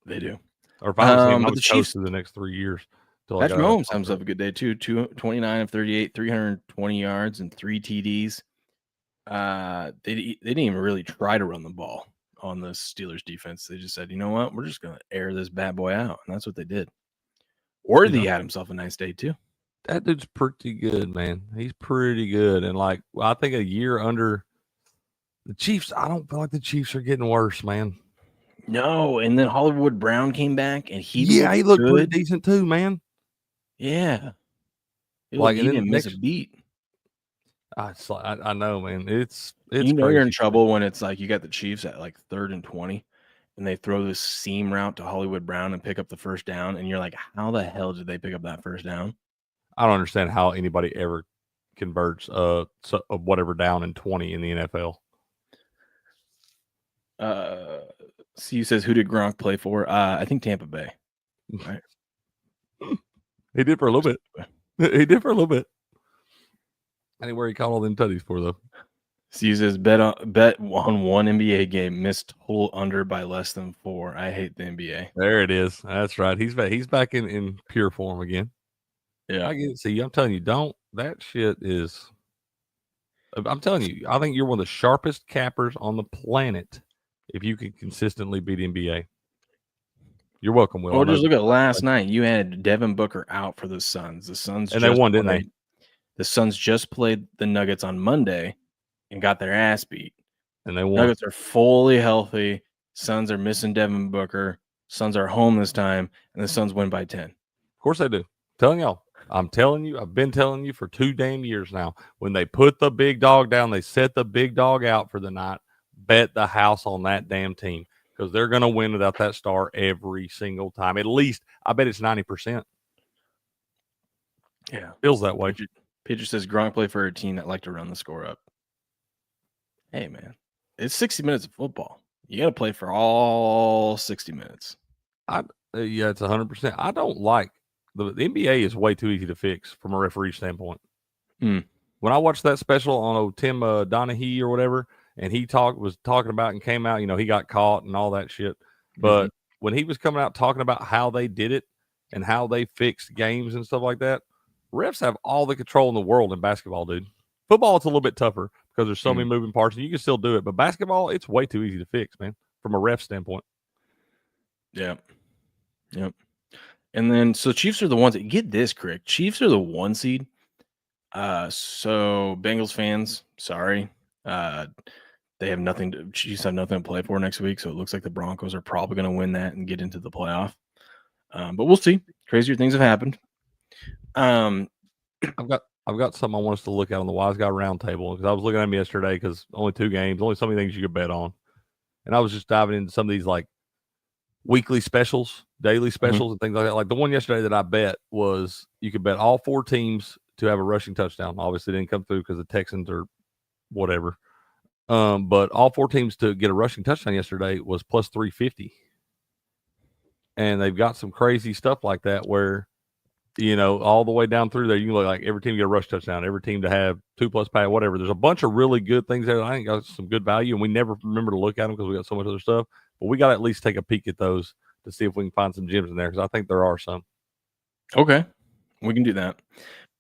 S1: They do.
S4: Or if I was him, I would coach through the next 3 years.
S1: Patrick Mahomes comes up a good day too. 29 of 38, 320 yards and 3 TDs. They didn't even really try to run the ball on the Steelers defense. They just said, you know what, we're just going to air this bad boy out, and that's what they did. Worthy had himself a nice day too.
S4: That dude's pretty good, man. He's pretty good, and I think a year under the Chiefs, I don't feel like the Chiefs are getting worse, man.
S1: No, and then Hollywood Brown came back, and he
S4: looked pretty decent too, man.
S1: Yeah, he didn't miss a beat.
S4: I know, man. It's
S1: you know, you're in trouble when it's like you got the Chiefs at like 3rd and 20, and they throw this seam route to Hollywood Brown and pick up the first down, and you're like, how the hell did they pick up that first down?
S4: I don't understand how anybody ever converts whatever down in 20 in the NFL.
S1: CU says, who did Gronk play for? I think Tampa Bay. Right.
S4: He did for a little bit. He did for a little bit. Anywhere he caught all them tutties for, though.
S1: CU says, bet on one NBA game, missed total under by less than 4. I hate the NBA.
S4: There it is. That's right. He's back in pure form again.
S1: Yeah.
S4: I get it. See, I'm telling you, that shit is. I'm telling you, I think you're one of the sharpest cappers on the planet if you can consistently beat NBA. You're welcome, Will.
S1: Well, just look at last night. You had Devin Booker out for the Suns. The Suns
S4: and they won, didn't they?
S1: The Suns just played the Nuggets on Monday and got their ass beat.
S4: And they won.
S1: Nuggets are fully healthy. Suns are missing Devin Booker. Suns are home this time, and the Suns win by 10.
S4: Of course they do. I'm telling you, I've been telling you for 2 damn years now. When they put the big dog down, they set the big dog out for the night. Bet the house on that damn team because they're going to win without that star every single time. At least, I bet it's 90%.
S1: Yeah.
S4: Feels that way.
S1: Pedro says Gronk played for a team that liked to run the score up. Hey, man. It's 60 minutes of football. You got to play for all 60 minutes.
S4: Yeah, it's 100%. I don't like the NBA is way too easy to fix from a referee standpoint. When I watched that special on Tim Donahue or whatever, and he was talking about and came out, he got caught and all that shit. But when he was coming out talking about how they did it and how they fixed games and stuff like that, refs have all the control in the world in basketball, dude. Football, it's a little bit tougher because there's so many moving parts, and you can still do it. But basketball, it's way too easy to fix, man, from a ref standpoint.
S1: Yeah. Yep. And then, so Chiefs are the ones that get this correct. Chiefs are the 1 seed. So Bengals fans, sorry. They have nothing Chiefs have nothing to play for next week. So it looks like the Broncos are probably going to win that and get into the playoff. But we'll see. Crazier things have happened.
S4: I've got something I want us to look at on the Wise Guy Roundtable because I was looking at them yesterday because only 2 games, only so many things you could bet on. And I was just diving into some of these like weekly specials, daily specials, and things like that. Like the one yesterday that I bet was you could bet all 4 teams to have a rushing touchdown. Obviously, it didn't come through because the Texans are whatever. But all 4 teams to get a rushing touchdown yesterday was plus 350. And they've got some crazy stuff like that where, all the way down through there, you can look like every team to get a rush touchdown, every team to have 2+ pay, whatever. There's a bunch of really good things there. I think got some good value, and we never remember to look at them because we got so much other stuff. But we got to at least take a peek at those to see if we can find some gems in there because I think there are some.
S1: Okay, we can do that.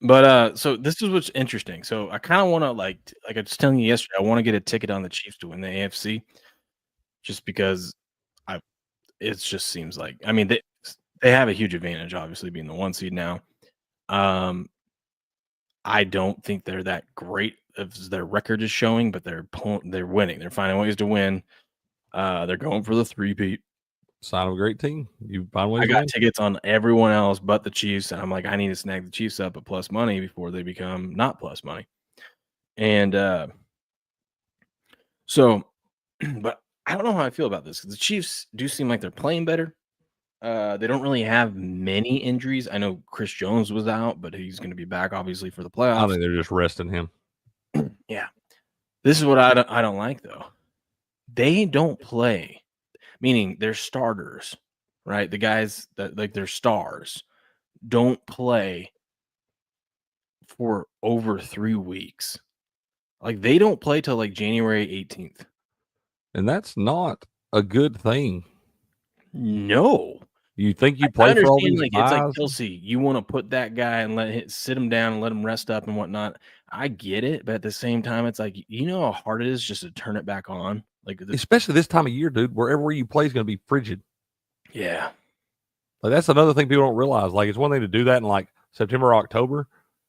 S1: But so this is what's interesting. So I kind of want to like I was telling you yesterday, I want to get a ticket on the Chiefs to win the AFC, just because it just seems like they have a huge advantage, obviously being the 1 seed now. I don't think they're that great as their record is showing, but they're winning. They're finding ways to win. They're going for the 3-peat.
S4: Sign of a great team. You find ways.
S1: I got tickets on everyone else but the Chiefs, and I'm like, I need to snag the Chiefs up at plus money before they become not plus money. And but I don't know how I feel about this because the Chiefs do seem like they're playing better. They don't really have many injuries. I know Chris Jones was out, but he's going to be back obviously for the playoffs.
S4: I think they're just resting him.
S1: Yeah, this is what I don't like though. They don't play, meaning they're starters, right? The guys that like they're stars don't play for over 3 weeks. Like they don't play till like January 18th.
S4: And that's not a good thing.
S1: No.
S4: You think you play for all these
S1: like
S4: guys?
S1: It's like Kelsey, you want to put that guy and sit him down and let him rest up and whatnot. I get it, but at the same time, it's like how hard it is just to turn it back on. Like
S4: especially this time of year, dude, wherever you play is going to be frigid.
S1: Yeah.
S4: Like that's another thing people don't realize. Like it's one thing to do that in like September or October.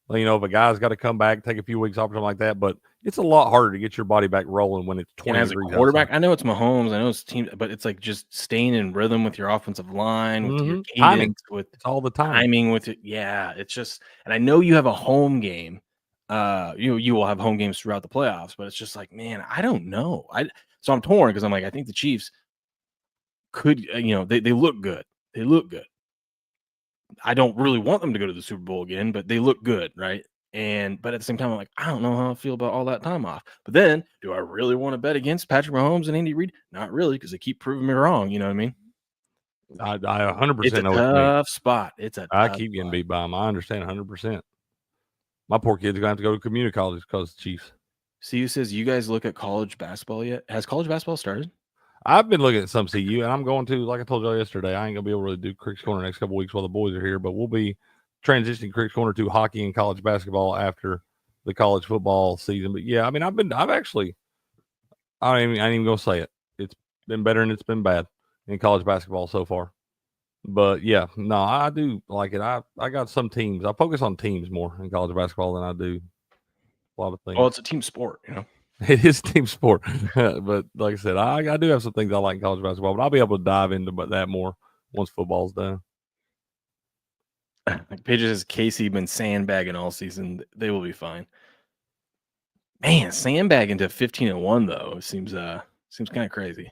S4: If a guy's got to come back, take a few weeks off or something like that, but it's a lot harder to get your body back rolling when it's 20
S1: as a
S4: degrees
S1: quarterback.
S4: outside.
S1: I know it's Mahomes, I know it's team, but it's like just staying in rhythm with your offensive line, with your
S4: timing,
S1: with
S4: it's all the time.
S1: Timing with it. Yeah, it's just, and I know you have a home game. You will have home games throughout the playoffs, but it's just like, man, I don't know. So I'm torn because I'm like, I think the Chiefs could, they look good. They look good. I don't really want them to go to the Super Bowl again, but they look good, right? But at the same time, I'm like, I don't know how I feel about all that time off. But then, do I really want to bet against Patrick Mahomes and Andy Reid? Not really, because they keep proving me wrong. You know what I mean?
S4: I
S1: It's a
S4: 100% know what you mean.
S1: tough spot. It's a
S4: I
S1: tough
S4: keep getting
S1: spot.
S4: beat by them. I understand 100%. My poor kids are gonna have to go to community college because of the Chiefs.
S1: CU says, you guys look at college basketball yet? Has college basketball started?
S4: I've been looking at some CU, and I'm going to, like I told y'all yesterday, I ain't gonna be able to do Crick's Corner next couple weeks while the boys are here, but we'll be transitioning Crick's Corner to hockey and college basketball after the college football season. But yeah, I mean, I've actually, I ain't even gonna say it. It's been better and it's been bad in college basketball so far. But yeah, no, I do like it. I got some teams. I focus on teams more in college basketball than I do a lot of things.
S1: Well, it's a team sport, you know.
S4: It is team sport, but like I said, I do have some things I like in college basketball, but I'll be able to dive into that more once football's done.
S1: Like Paige says, Casey been sandbagging all season. They will be fine. Man, sandbagging to 15-1 though seems kind of crazy.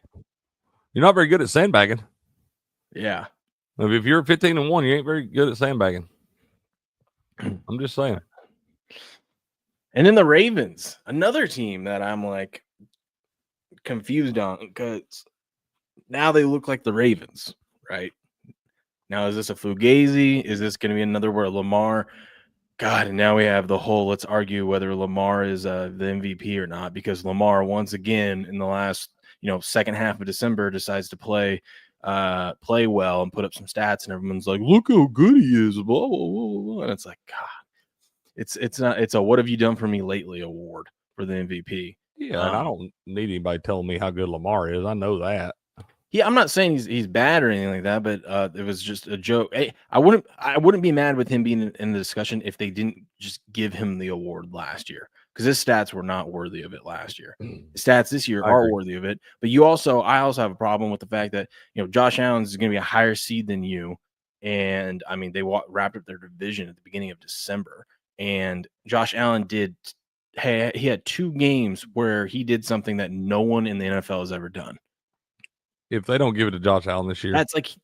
S4: You're not very good at sandbagging.
S1: Yeah.
S4: If you're 15-1, you ain't very good at sandbagging. I'm just saying.
S1: And then the Ravens, another team that I'm like confused on because now they look like the Ravens, right? Now, is this a Fugazi? Is this going to be another where Lamar? God, and now we have the whole let's argue whether Lamar is the MVP or not, because Lamar once again in the last second half of December decides to play well and put up some stats, and everyone's like, look how good he is, blah, blah, blah, blah. And it's like, God, it's a what have you done for me lately award for the MVP.
S4: Yeah, and I don't need anybody telling me how good Lamar is. I know that.
S1: Yeah, I'm not saying he's bad or anything like that, but it was just a joke. Hey, I wouldn't be mad with him being in the discussion if they didn't just give him the award last year, because his stats were not worthy of it last year. His stats this year are worthy of it, but I also have a problem with the fact that Josh Allen is going to be a higher seed than you, and I mean they wrapped up their division at the beginning of December, and Josh Allen he had 2 games where he did something that no one in the NFL has ever done.
S4: If they don't give it to Josh Allen this year,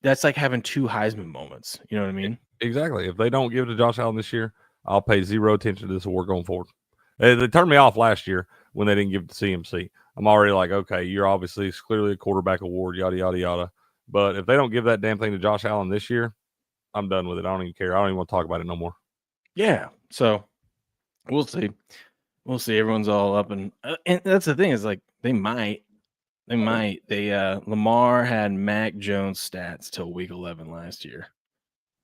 S1: that's like having 2 Heisman moments. You know what I mean?
S4: Exactly. If they don't give it to Josh Allen this year, I'll pay zero attention to this award going forward. They turned me off last year when they didn't give it to CMC. I'm already like, okay, you're obviously clearly a quarterback award, yada, yada, yada. But if they don't give that damn thing to Josh Allen this year, I'm done with it. I don't even care. I don't even want to talk about it no more.
S1: Yeah. So we'll see. We'll see. Everyone's all up. And that's the thing is like Lamar had Mac Jones stats till week 11 last year.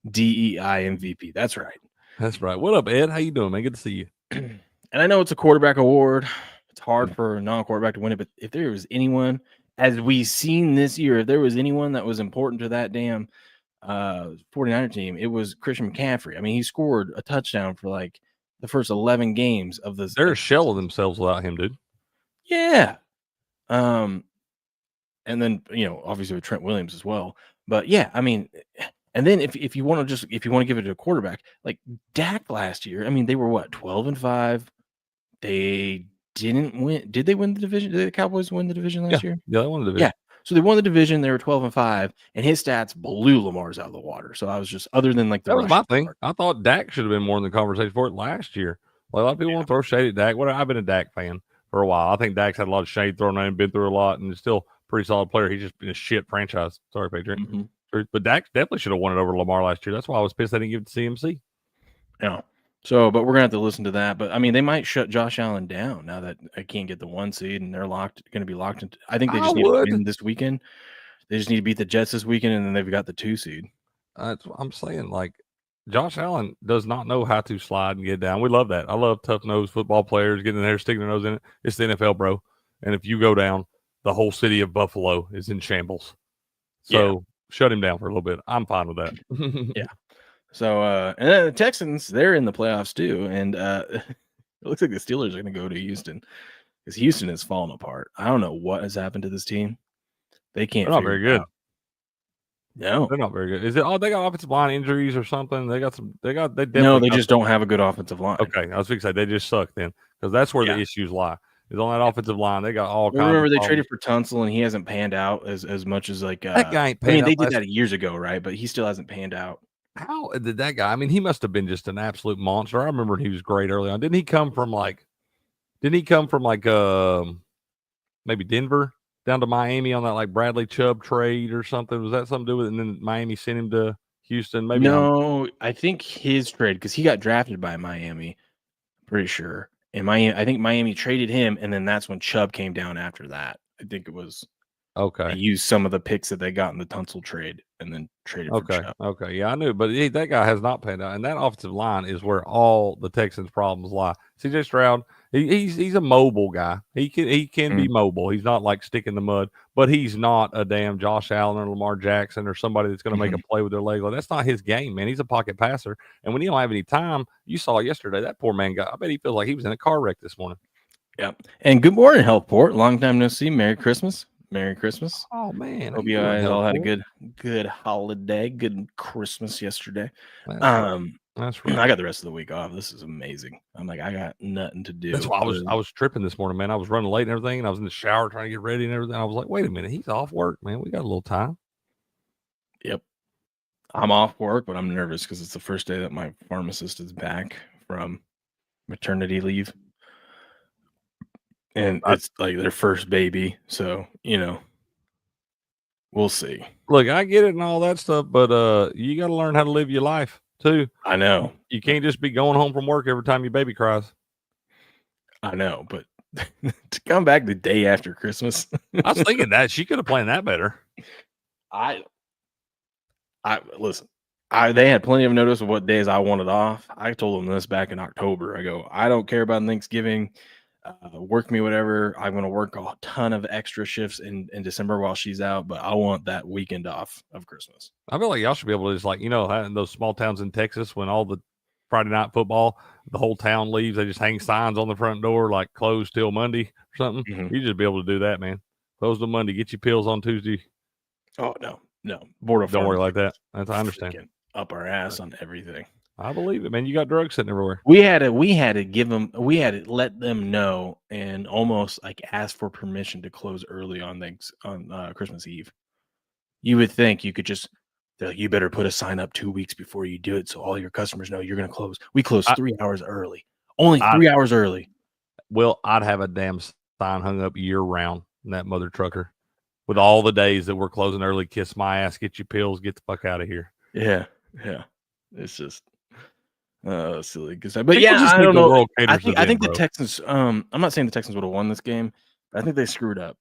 S1: DEI MVP. That's right.
S4: That's right. What up, Ed? How you doing, man? Good to see you.
S1: And I know it's a quarterback award. It's hard for a non-quarterback to win it, but if there was anyone, as we've seen this year, if there was anyone that was important to that damn 49er team, it was Christian McCaffrey. I mean, he scored a touchdown for like the first 11 games of this.
S4: They're a shell of themselves without him, dude.
S1: Yeah. And then, obviously with Trent Williams as well. But yeah, I mean, and then if you want to give it to a quarterback, like Dak last year, I mean, they were what, 12-5. They didn't win. Did they win the division? Did the Cowboys win the division last year?
S4: Yeah, they won the division.
S1: Yeah. So they won the division. They were 12-5, and his stats blew Lamar's out of the water. So I was just, other than like
S4: that was my thing. I thought Dak should have been more in the conversation for it last year. Like, a lot of people want to throw shade at Dak. I've been a Dak fan for a while. I think Dak's had a lot of shade thrown at him, been through a lot, and is still a pretty solid player. He's just been a shit franchise. Sorry, Patriot. Mm-hmm. But Dak definitely should have won it over Lamar last year. That's why I was pissed they didn't give it to CMC.
S1: Yeah. So, but we're gonna have to listen to that. But I mean, they might shut Josh Allen down now that I can't get the 1 seed, and they're going to be locked into. I think they just need to win this weekend. They just need to beat the Jets this weekend, and then they've got the 2 seed.
S4: That's what I'm saying. Like, Josh Allen does not know how to slide and get down. We love that. I love tough-nosed football players getting in there, sticking their nose in it. It's the NFL, bro. And if you go down, the whole city of Buffalo is in shambles. So shut him down for a little bit. I'm fine with that.
S1: Yeah. So, and then the Texans, they're in the playoffs too. And it looks like the Steelers are going to go to Houston because Houston is falling apart. I don't know what has happened to this team. They can't.
S4: They're not very good.
S1: No,
S4: they're not very good. Is it? Oh, they got offensive line injuries or something. They
S1: just don't have a good offensive line.
S4: Okay, I was going to say they just suck then, because that's where the issues lie. Is on that offensive line. They got all kinds.
S1: Remember, they traded for Tunsil, and he hasn't panned out as much as like
S4: that guy ain't panned out.
S1: They did that years ago, right? But he still hasn't panned out.
S4: How did that guy? I mean, he must have been just an absolute monster. I remember he was great early on. Didn't he come from like maybe Denver down to Miami on that like Bradley Chubb trade or something? Was that something to do with it? And then Miami sent him to Houston. Maybe
S1: No, I think his trade, because he got drafted by Miami, pretty sure. And Miami, I think Miami traded him, and then that's when Chubb came down after that. I think it was they
S4: okay.
S1: used some of the picks that they got in the Tunsil trade and then traded for
S4: Okay.
S1: Chubb.
S4: Okay. Yeah, I knew, but that guy has not panned out, and that offensive line is where all the Texans' problems lie. CJ Stroud, he's a mobile guy. He can be mobile. He's not like stick in the mud, but he's not a damn Josh Allen or Lamar Jackson or somebody that's going to make a play with their leg. That's not his game, man. He's a pocket passer, and when he don't have any time, you saw yesterday that poor man got. I bet he feels like he was in a car wreck this morning.
S1: Yeah. And good morning, Healthport. Long time no see. Merry Christmas. Merry Christmas.
S4: Oh man,
S1: Hope you guys all had a good holiday, good Christmas yesterday.
S4: That's right. That's right.
S1: I got the rest of the week off. This is amazing. I'm like, I got nothing to do.
S4: That's why I was tripping this morning, man. I was running late and everything, and I was in the shower trying to get ready and everything. I was like, wait a minute, he's off work, man. We got a little time.
S1: Yep. I'm off work, but I'm nervous because it's the first day that my pharmacist is back from maternity leave. And it's like their first baby. So, we'll see.
S4: Look, I get it and all that stuff, but you got to learn how to live your life too.
S1: I know.
S4: You can't just be going home from work every time your baby cries.
S1: I know, but to come back the day after Christmas.
S4: I was thinking that she could have planned that better.
S1: I listen. They had plenty of notice of what days I wanted off. I told them this back in October. I go, I don't care about Thanksgiving. Work me whatever. I'm going to work a ton of extra shifts in December while she's out, but I want that weekend off of Christmas.
S4: I feel like y'all should be able to just like, in those small towns in Texas when all the Friday night football, the whole town leaves, they just hang signs on the front door like closed till Monday or something.
S1: Mm-hmm.
S4: You just be able to do that, man. Close till Monday. Get your pills on Tuesday.
S1: Oh no. Board of
S4: Don't worry like that. I understand.
S1: Up our ass on everything.
S4: I believe it, man. You got drugs sitting everywhere.
S1: We had to let them know and almost like ask for permission to close early on Christmas Eve. You would think you could just, you better put a sign up 2 weeks before you do it so all your customers know you're going to close. We closed 3 hours early. Only 3 hours early.
S4: Well, I'd have a damn sign hung up year round in that mother trucker with all the days that we're closing early. Kiss my ass. Get your pills. Get the fuck out of here.
S1: Yeah. It's just silly. But yeah, I don't know. I think the Texans. I'm not saying the Texans would have won this game, but I think they screwed up.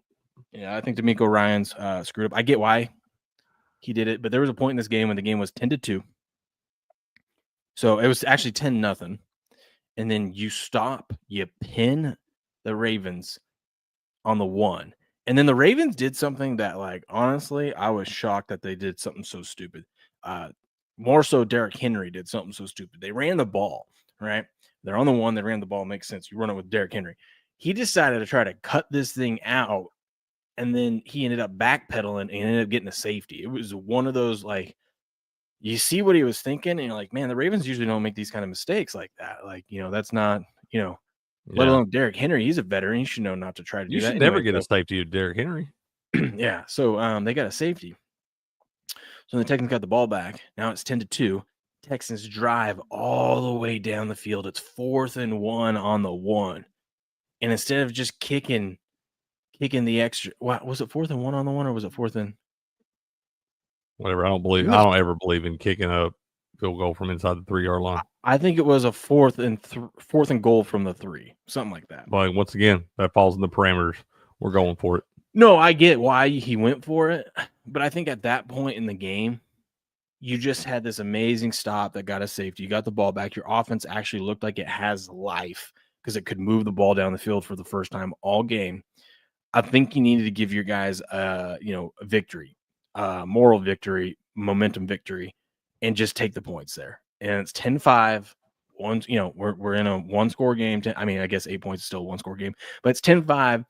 S1: Yeah, I think D'Amico Ryans screwed up. I get why he did it, but there was a point in this game when the game was 10-2. So it was actually 10-0, and then you pin the Ravens on the 1, and then the Ravens did something that, like, honestly, I was shocked that they did something so stupid. More so, Derrick Henry did something so stupid. They ran the ball, right? They're on the 1. They ran the ball. Makes sense. You run it with Derrick Henry. He decided to try to cut this thing out, and then he ended up backpedaling and ended up getting a safety. It was one of those, like, you see what he was thinking, and you're like, man, the Ravens usually don't make these kind of mistakes like that. Like, that's not, let alone Derrick Henry. He's a veteran. He should know not to try to do that.
S4: You should never get a safety with Derrick Henry.
S1: Yeah. So they got a safety. So the Texans got the ball back. Now it's 10-2. Texans drive all the way down the field. It's 4th and 1 on the 1. And instead of just kicking the extra, was it 4th and 1 on the 1, or was it 4th and
S4: whatever? I don't ever believe in kicking a field goal from inside the 3-yard line.
S1: I think it was a 4th and goal from the 3, something like that.
S4: But once again, that falls in the parameters. We're going for it.
S1: No, I get why he went for it, but I think at that point in the game, you just had this amazing stop that got a safety. You got the ball back. Your offense actually looked like it has life because it could move the ball down the field for the first time all game. I think you needed to give your guys, a victory, moral victory, momentum victory, and just take the points there. And it's 10-5. We're in a 1-score game. I guess 8 points is still a 1-score game, but it's 10-5.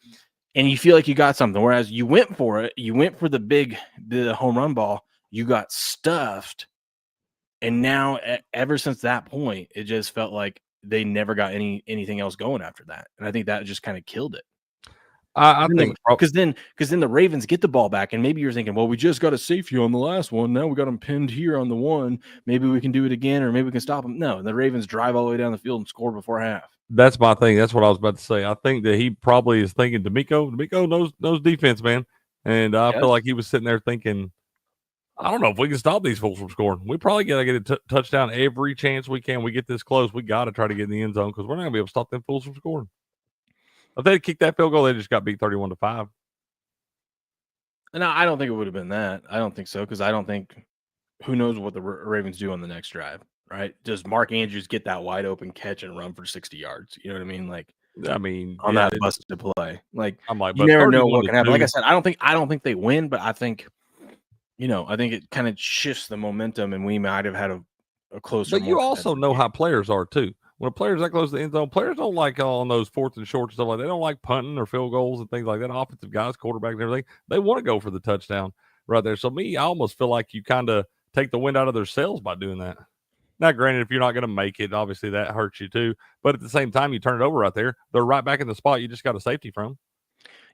S1: And you feel like you got something, whereas you went for it. You went for the home run ball. You got stuffed. And now, ever since that point, it just felt like they never got anything else going after that. And I think that just kind of killed it.
S4: I think
S1: because then the Ravens get the ball back, and maybe you're thinking, well, we just got a safety on the last one. Now we got them pinned here on the one. Maybe we can do it again, or maybe we can stop them. No, the Ravens drive all the way down the field and score before half.
S4: that's my thing. That's what I was about to say. I think that he probably is thinking D'Amico knows defense, man. And I feel like he was sitting there thinking, I don't know if we can stop these fools from scoring. We probably got to get a touchdown every chance we can. We get this close. We got to try to get in the end zone because we're not going to be able to stop them fools from scoring. If they kicked that field goal, they just got beat 31-5.
S1: No, I don't think it would have been that. I don't think so because I don't think who knows what the Ravens do on the next drive, right? Does Mark Andrews get that wide open catch and run for 60 yards? You know what I mean? Like, on that busted play, like
S4: I'm like,
S1: you never know what can happen. Like I said, I don't think they win, but I think it kind of shifts the momentum, and we might have had a closer.
S4: But you also know how players are too. When a player's that close to the end zone, players don't like on those fourth and short stuff like that. They don't like punting or field goals and things like that. Offensive guys, quarterback, and everything, they want to go for the touchdown right there. So I almost feel like you kind of take the wind out of their sails by doing that. Now, granted, if you're not going to make it, obviously that hurts you too. But at the same time, you turn it over right there. They're right back in the spot you just got a safety from.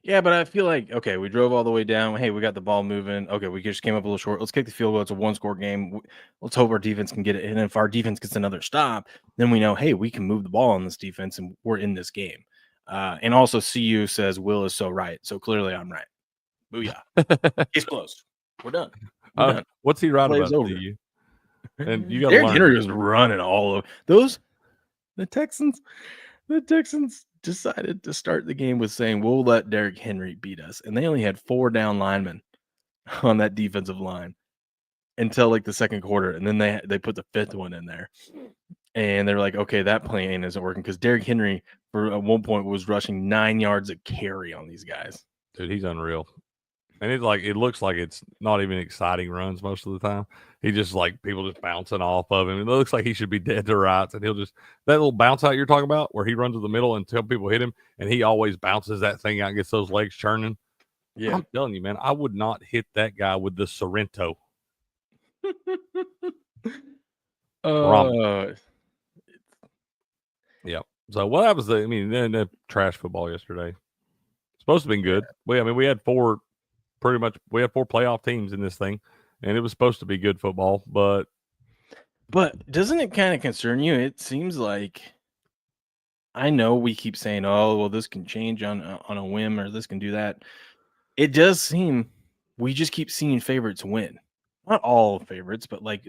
S1: Yeah, but I feel like, okay, we drove all the way down. Hey, we got the ball moving. Okay, we just came up a little short. Let's kick the field goal. It's a one-score game. Let's hope our defense can get it. And if our defense gets another stop, then we know, hey, we can move the ball on this defense, and we're in this game. And also, CU says Will is so right. So clearly I'm right. Booyah. He's close. We're done. Done.
S4: What's he right about, CU? And you got
S1: Derrick Henry was running all over those. The Texans decided to start the game with saying, we'll let Derrick Henry beat us. And they only had 4 down linemen on that defensive line until like the second quarter. And then they put the 5th one in there. And they're like, okay, that plan isn't working because Derrick Henry at one point was rushing 9 yards a carry on these guys.
S4: Dude, he's unreal. And it looks like it's not even exciting runs most of the time. He just like people just bouncing off of him. It looks like he should be dead to rights. And he'll just that little bounce out you're talking about where he runs to the middle until people hit him, and he always bounces that thing out and gets those legs churning. Yeah, I'm telling you, man, I would not hit that guy with the Sorrento. Yeah. So what happens? The trash football yesterday. Supposed to have been good. We had 4 playoff teams in this thing, and it was supposed to be good football, but
S1: doesn't it kind of concern you? It seems like, I know we keep saying, oh, well, this can change on a whim, or this can do that. It does seem we just keep seeing favorites win. Not all favorites, but like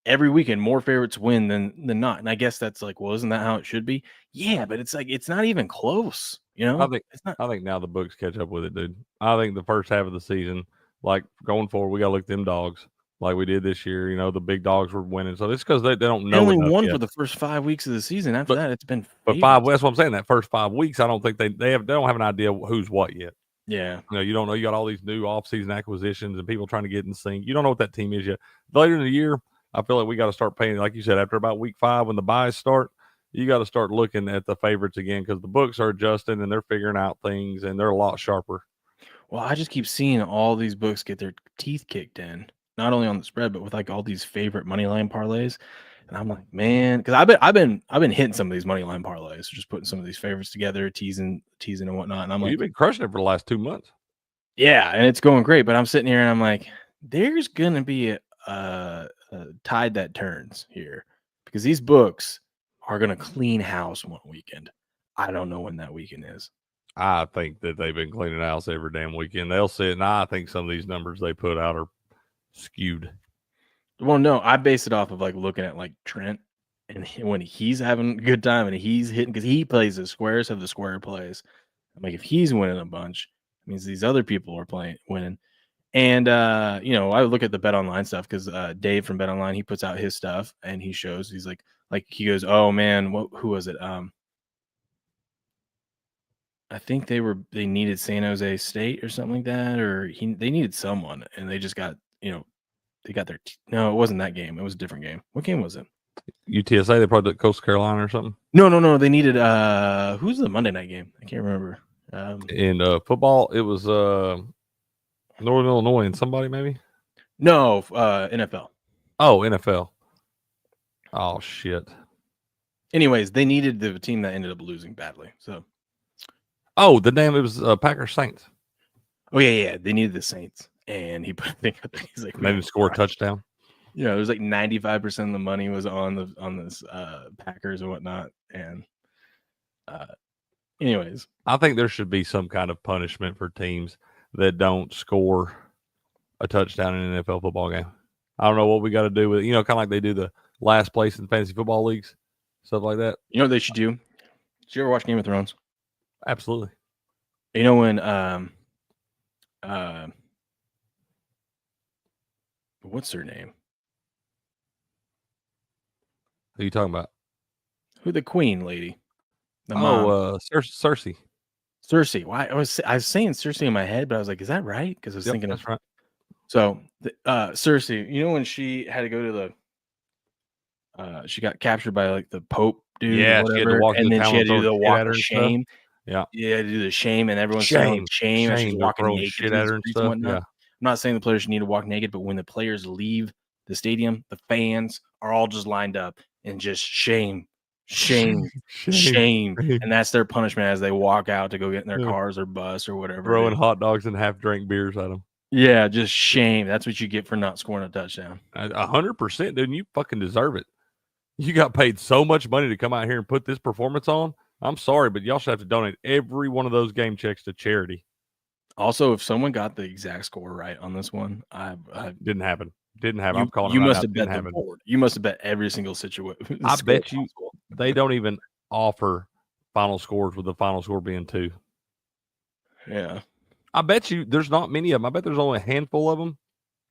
S1: every weekend more favorites win than not. And I guess that's like, well, isn't that how it should be? Yeah, but it's like it's not even close.
S4: I think now the books catch up with it, dude. I think the first half of the season, like going forward, we got to look at them dogs like we did this year. The big dogs were winning. So it's because they don't know.
S1: They only won for the first 5 weeks of the season. After that, it's been.
S4: But that's what I'm saying. That first 5 weeks, I don't think they don't have an idea who's what yet.
S1: Yeah.
S4: You don't know. You got all these new off-season acquisitions and people trying to get in sync. You don't know what that team is yet. Later in the year, I feel like we got to start paying, like you said, after about week 5 when the buys start, you got to start looking at the favorites again because the books are adjusting and they're figuring out things and they're a lot sharper.
S1: Well, I just keep seeing all these books get their teeth kicked in, not only on the spread, but with like all these favorite money line parlays. And I'm like, man, because I've been hitting some of these money line parlays, just putting some of these favorites together, teasing and whatnot. And I'm like,
S4: you've been crushing it for the last 2 months.
S1: Yeah, and it's going great. But I'm sitting here and I'm like, there's gonna be a tide that turns here because these books are gonna clean house one weekend. I don't know when that weekend is.
S4: I think that they've been cleaning house every damn weekend. They'll sit, and I think some of these numbers they put out are skewed.
S1: Well, no, I base it off of like looking at like Trent, and when he's having a good time and he's hitting because he plays the squares of the square plays. I'm like, if he's winning a bunch, it means these other people are winning. And I look at the Bet Online stuff because Dave from Bet Online, he puts out his stuff and he shows. He's like he goes, oh man, who was it? I think they needed San Jose State or something like that, or they needed someone, and they just got they got their no, it wasn't that game. It was a different game. What game was it?
S4: UTSA. They probably took Coastal Carolina or something.
S1: No. They needed who's the Monday night game? I can't remember.
S4: In football, it was Northern Illinois and somebody maybe.
S1: No, NFL.
S4: Oh, NFL. Oh shit.
S1: Anyways, they needed the team that ended up losing badly. So
S4: Oh, it was Packers Saints.
S1: Oh yeah. They needed the Saints, and he put a thing up there. He's like,
S4: They didn't score a touchdown.
S1: Yeah, it was like 95% of the money was on this Packers and whatnot. And anyways,
S4: I think there should be some kind of punishment for teams that don't score a touchdown in an NFL football game. I don't know what we got to do with it. Kind of like they do the last place in fantasy football leagues, stuff like that.
S1: You know what they should do? Did you ever watch Game of Thrones?
S4: Absolutely.
S1: You know when what's her name?
S4: Who are you talking about?
S1: Who the queen lady? The mom.
S4: Cersei.
S1: Cersei. Why I was saying Cersei in my head, but I was like, is that right? Because I was thinking
S4: that's right.
S1: So Cersei, you know when she had to go to the she got captured by like the Pope dude,
S4: Yeah,
S1: or
S4: she had
S1: whatever,
S4: to walk
S1: and
S4: the
S1: then
S4: town
S1: she had to do
S4: and
S1: the
S4: throw shit
S1: walk
S4: at her
S1: of
S4: and stuff.
S1: shame.
S4: Yeah.
S1: Yeah, to do the shame, and everyone's throwing shame as she's
S4: they're
S1: walking
S4: throwing
S1: naked
S4: shit
S1: through
S4: at
S1: the
S4: her and
S1: streets and
S4: stuff.
S1: whatnot.
S4: Yeah.
S1: I'm not saying the players need to walk naked, but when the players leave the stadium, the fans are all just lined up and just shame, and that's their punishment as they walk out to go get in their cars or bus or whatever.
S4: Throwing hot dogs and half-drank beers at them.
S1: Yeah, just shame. That's what you get for not scoring a touchdown.
S4: 100%, dude. You fucking deserve it. You got paid so much money to come out here and put this performance on. I'm sorry, but y'all should have to donate every one of those game checks to charity.
S1: Also, if someone got the exact score right on this one, I
S4: didn't happen. I'm calling
S1: you
S4: it right
S1: must
S4: now.
S1: have bet the board. You must have bet every single situation.
S4: I bet you they don't even offer final scores with the final score being 2.
S1: Yeah.
S4: I bet you there's not many of them. I bet there's only a handful of them.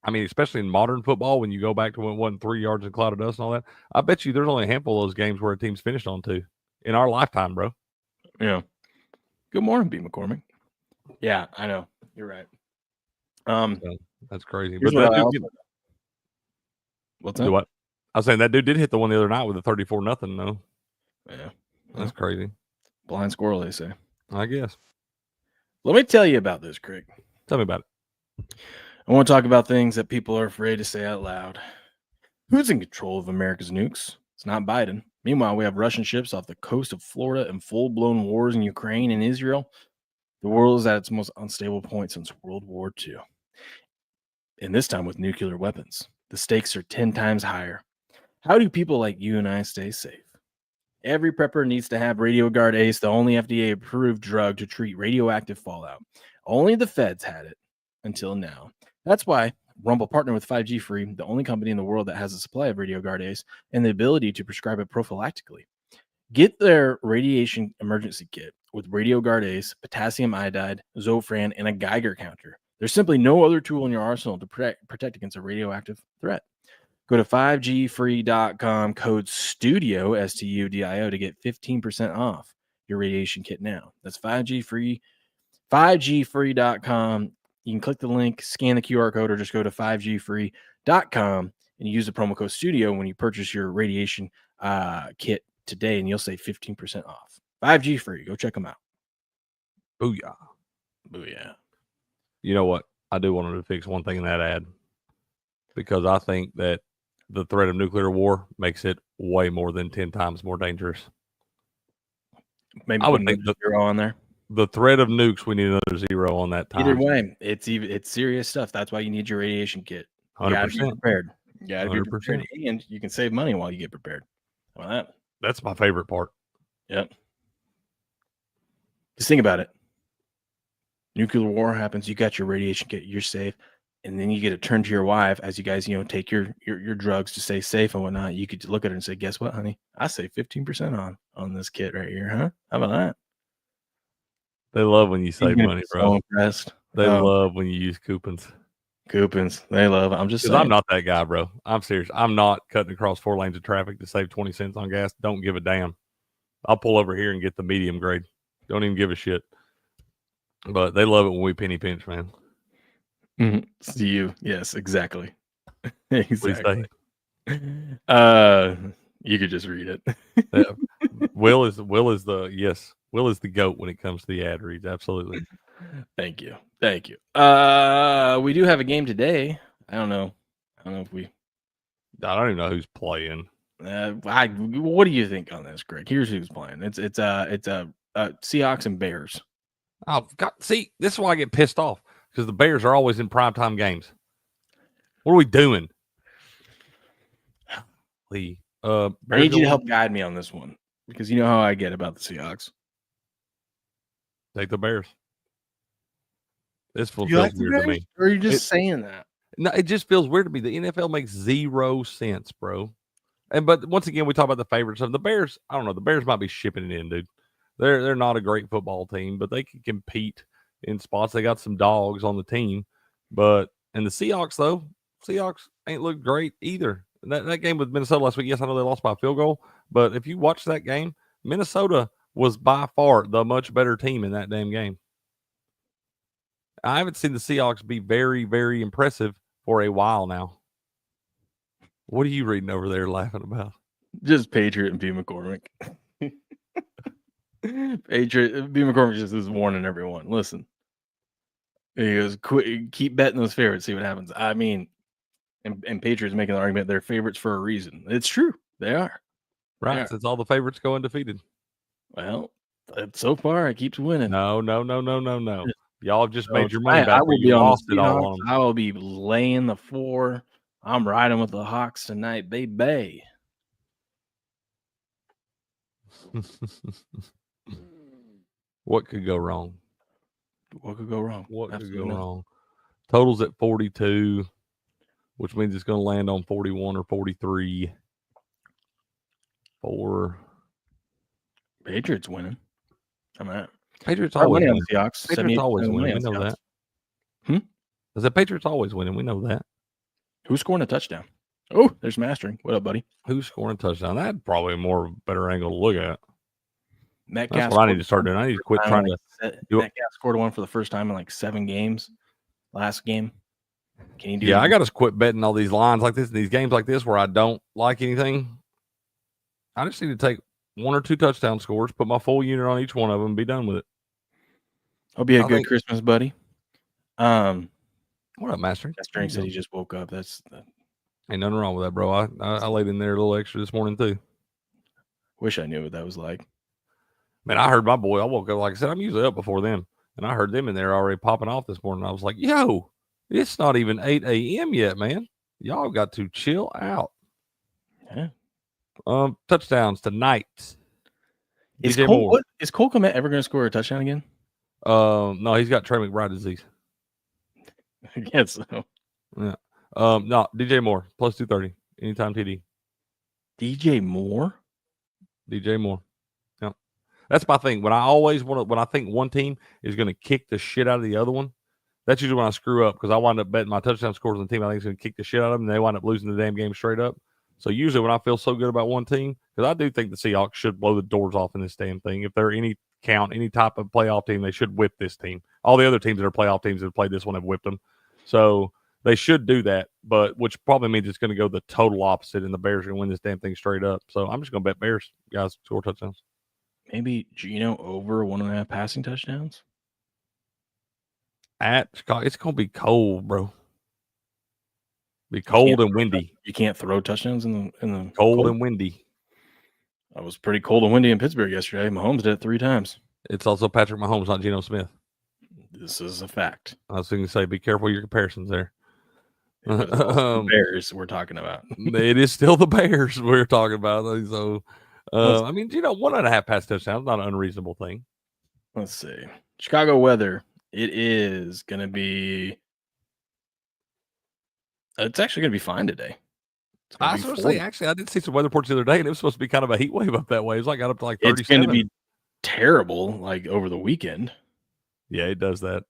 S4: I mean, especially in modern football, when you go back to when it wasn't 3 yards and cloud of dust and all that, I bet you there's only a handful of those games where a team's finished on 2 in our lifetime, bro.
S1: Yeah. Good morning, B. McCormick. Yeah, I know. You're right.
S4: So, that's crazy.
S1: But what's that?
S4: What? I was saying that dude did hit the one the other night with a 34-0, though.
S1: Yeah.
S4: That's crazy.
S1: Blind squirrel, they say.
S4: I guess.
S1: Let me tell you about this, Craig.
S4: Tell me about it.
S1: I want to talk about things that people are afraid to say out loud. Who's in control of America's nukes? It's not Biden. Meanwhile, we have Russian ships off the coast of Florida and full-blown wars in Ukraine and Israel. The world is at its most unstable point since World War II. And this time with nuclear weapons. The stakes are 10 times higher. How do people like you and I stay safe? Every prepper needs to have RadioGuard Ace, the only FDA-approved drug to treat radioactive fallout. Only the feds had it until now. That's why Rumble partnered with 5G Free, the only company in the world that has a supply of RadioGuard Ace and the ability to prescribe it prophylactically. Get their radiation emergency kit with RadioGuard Ace, potassium iodide, Zofran, and a Geiger counter. There's simply no other tool in your arsenal to protect against a radioactive threat. Go to 5gfree.com, code STUDIO, STUDIO, to get 15% off your radiation kit now. That's 5gfree.com. You can click the link, scan the QR code, or just go to 5gfree.com and use the promo code STUDIO when you purchase your radiation kit today, and you'll save 15% off. 5G Free. Go check them out.
S4: Booyah.
S1: Booyah.
S4: You know what? I do want to fix one thing in that ad, because I think that the threat of nuclear war makes it way more than 10 times more dangerous.
S1: Maybe
S4: I would think
S1: the zero on there.
S4: The threat of nukes, we need another 0 on that time.
S1: Either way, it's serious stuff. That's why you need your radiation kit. You
S4: 100%.
S1: gotta be prepared. You gotta be
S4: 100%.
S1: prepared, and you can save money while you get prepared. How about that?
S4: That's my favorite part.
S1: Yep. Just think about it. Nuclear war happens. You got your radiation kit. You're safe. And then you get to turn to your wife as you guys, take your drugs to stay safe and whatnot. You could look at her and say, guess what, honey? I save 15% on this kit right here, huh? How about that?
S4: They love when you save money, bro.
S1: So impressed.
S4: They love when you use coupons.
S1: Coupons. They love it. I'm just saying.
S4: I'm not that guy, bro. I'm serious. I'm not cutting across 4 lanes of traffic to save 20 cents on gas. Don't give a damn. I'll pull over here and get the medium grade. Don't even give a shit. But they love it when we penny pinch, man.
S1: See you. Yes, exactly. Exactly. You could just read it.
S4: Yeah. Will is the GOAT when it comes to the ad reads. Absolutely.
S1: Thank you. We do have a game today. I don't know if we.
S4: I don't even know who's playing.
S1: What do you think on this, Greg? Here's who's playing. It's Seahawks and Bears.
S4: Oh, God, see, this is why I get pissed off because the Bears are always in primetime games. What are we doing? Lee,
S1: I need you to help guide me on this one because you know how I get about the Seahawks.
S4: Take the Bears. This feels
S1: You like
S4: weird to me.
S1: Or are you just saying that?
S4: No, it just feels weird to me. The NFL makes 0 sense, bro. But once again, we talk about the favorites of the Bears. I don't know. The Bears might be shipping it in, dude. They're not a great football team, but they can compete in spots. They got some dogs on the team. And the Seahawks, though, Seahawks ain't looked great either. That game with Minnesota last week, yes, I know they lost by a field goal, but if you watch that game, Minnesota was by far the much better team in that damn game. I haven't seen the Seahawks be very, very impressive for a while now. What are you reading over there laughing about?
S1: Just Patriot and B. McCormick. Patriot B. McCormick just is warning everyone. Listen, he goes, keep betting those favorites, see what happens. I mean, and Patriots making the argument they're favorites for a reason. It's true, they are.
S4: Right,
S1: Yeah.
S4: since all the favorites go undefeated.
S1: Well, so far it keeps winning.
S4: No. Y'all have just made your money back.
S1: I will
S4: You
S1: be
S4: lost
S1: on
S4: it all on them.
S1: I will be laying the 4. I'm riding with the Hawks tonight, baby.
S4: What could go wrong?
S1: What could go wrong?
S4: What could go wrong? Total's at 42, which means it's going to land on 41 or 43. 4.
S1: Patriots winning. I'm at.
S4: Patriots always
S1: winning
S4: win.
S1: the Seahawks.
S4: Patriots always win. We know that. I said Patriots always winning. We know that.
S1: Who's scoring a touchdown? Oh, there's Mastering. What up, buddy?
S4: Who's scoring a touchdown? That's probably a better angle to look at.
S1: Metcalf.
S4: That's what I need to start doing. I need to quit trying to.
S1: Metcalf scored one for the first time in like 7 games. Last game. Can you do?
S4: Yeah, I got to quit betting all these lines like this, these games like this where I don't like anything. I just need to take 1 or 2 touchdown scores, put my full unit on each one of them, and be done with it.
S1: Hope you had a good Christmas, buddy.
S4: What up, Master?
S1: Mastering said he just woke up.
S4: Ain't nothing wrong with that, bro. I laid in there a little extra this morning too.
S1: Wish I knew what that was like.
S4: Man, I heard my boy. I woke up, like I said, I'm usually up before them, and I heard them in there already popping off this morning. I was like, yo, it's not even 8 a.m. yet, man. Y'all got to chill out.
S1: Yeah.
S4: Touchdowns tonight.
S1: Is Cole Kmet ever going to score a touchdown again?
S4: No, he's got Trey McBride disease.
S1: I guess so.
S4: Yeah. No, DJ Moore plus 230 anytime TD.
S1: DJ Moore.
S4: Yeah, that's my thing. When I think one team is going to kick the shit out of the other one, that's usually when I screw up because I wind up betting my touchdown scores on the team I think is going to kick the shit out of them, and they wind up losing the damn game straight up. So usually when I feel so good about one team, because I do think the Seahawks should blow the doors off in this damn thing. If they're any type of playoff team, they should whip this team. All the other teams that are playoff teams that have played this one have whipped them. So they should do that, but which probably means it's going to go the total opposite, and the Bears are going to win this damn thing straight up. So I'm just going to bet Bears guys score touchdowns.
S1: Maybe Geno over 1.5 passing touchdowns.
S4: At Chicago, it's going to be cold, bro. Be cold and windy.
S1: You can't throw touchdowns in the
S4: cold and windy.
S1: It was pretty cold and windy in Pittsburgh yesterday. Mahomes did it 3 times.
S4: It's also Patrick Mahomes, not Geno Smith.
S1: This is a fact.
S4: I was going to say, be careful your comparisons there.
S1: The Bears we're talking about.
S4: It is still the Bears we're talking about. So, I mean, 1.5 pass touchdowns, not an unreasonable thing.
S1: Let's see. Chicago weather. It is going to be. It's actually going to be fine today.
S4: I was going to say, actually, I did see some weather reports the other day, and it was supposed to be kind of a heat wave up that way. It was like got up to like 37.
S1: It's going to be terrible, like over the weekend.
S4: Yeah, it does that.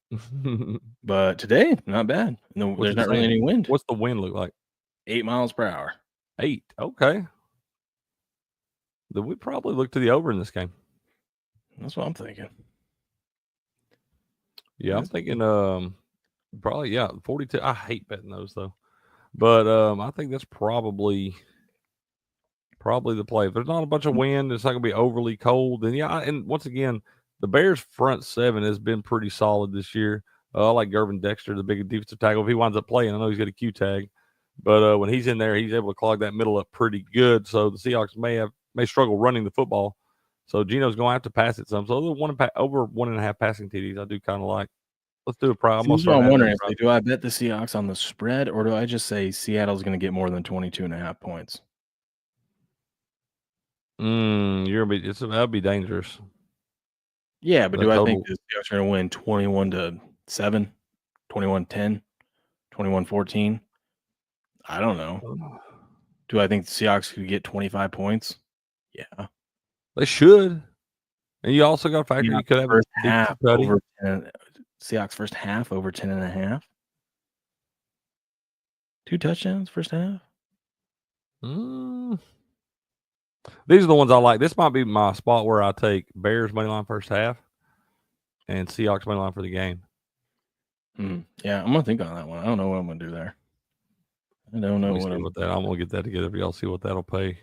S1: But today, not bad. No, there's not really any wind.
S4: What's the wind look like?
S1: 8 miles per hour.
S4: 8. Okay. Then we probably look to the over in this game.
S1: That's what I'm thinking.
S4: Yeah, I'm thinking probably 42. I hate betting those though. But I think that's probably the play. If there's not a bunch of wind, it's not going to be overly cold. Then and once again, the Bears' front 7 has been pretty solid this year. I like Gervin Dexter, the big defensive tackle. If he winds up playing, I know he's got a Q tag, but when he's in there, he's able to clog that middle up pretty good. So the Seahawks may struggle running the football, So Geno's going to have to pass it some. So over 1.5 passing TDs, I do kind of like. Let's do a prize. I'm
S1: That's what I'm wondering. Do I bet the Seahawks on the spread, or do I just say Seattle's going to get more than 22.5 points?
S4: That'd be dangerous.
S1: Yeah, but do I think the Seahawks are going to win 21-7, 21-10, 21-14? I don't know. Do I think the Seahawks could get 25 points? Yeah.
S4: They should. And you also got to factor you could have
S1: first half over 10. Seahawks first half over 10.5. 2 touchdowns first half.
S4: These are the ones I like. This might be my spot where I take Bears money line first half and Seahawks money line for the game.
S1: Yeah, I'm gonna think on that one. I don't know what I'm gonna do there. I don't know what
S4: I'm gonna get that together for y'all. See what that'll pay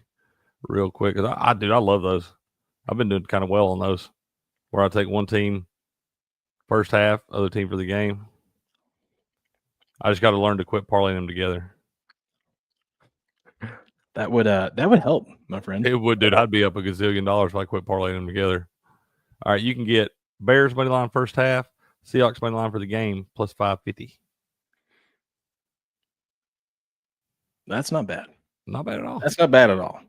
S4: real quick. Cause I love those. I've been doing kind of well on those. Where I take one team first half, other team for the game. I just got to learn to quit parlaying them together.
S1: That would help, my friend.
S4: It would, dude. I'd be up $1 gazillion if I quit parlaying them together. All right, you can get Bears money line first half, Seahawks money line for the game plus 550.
S1: That's not bad.
S4: Not bad at all.
S1: That's not bad at all.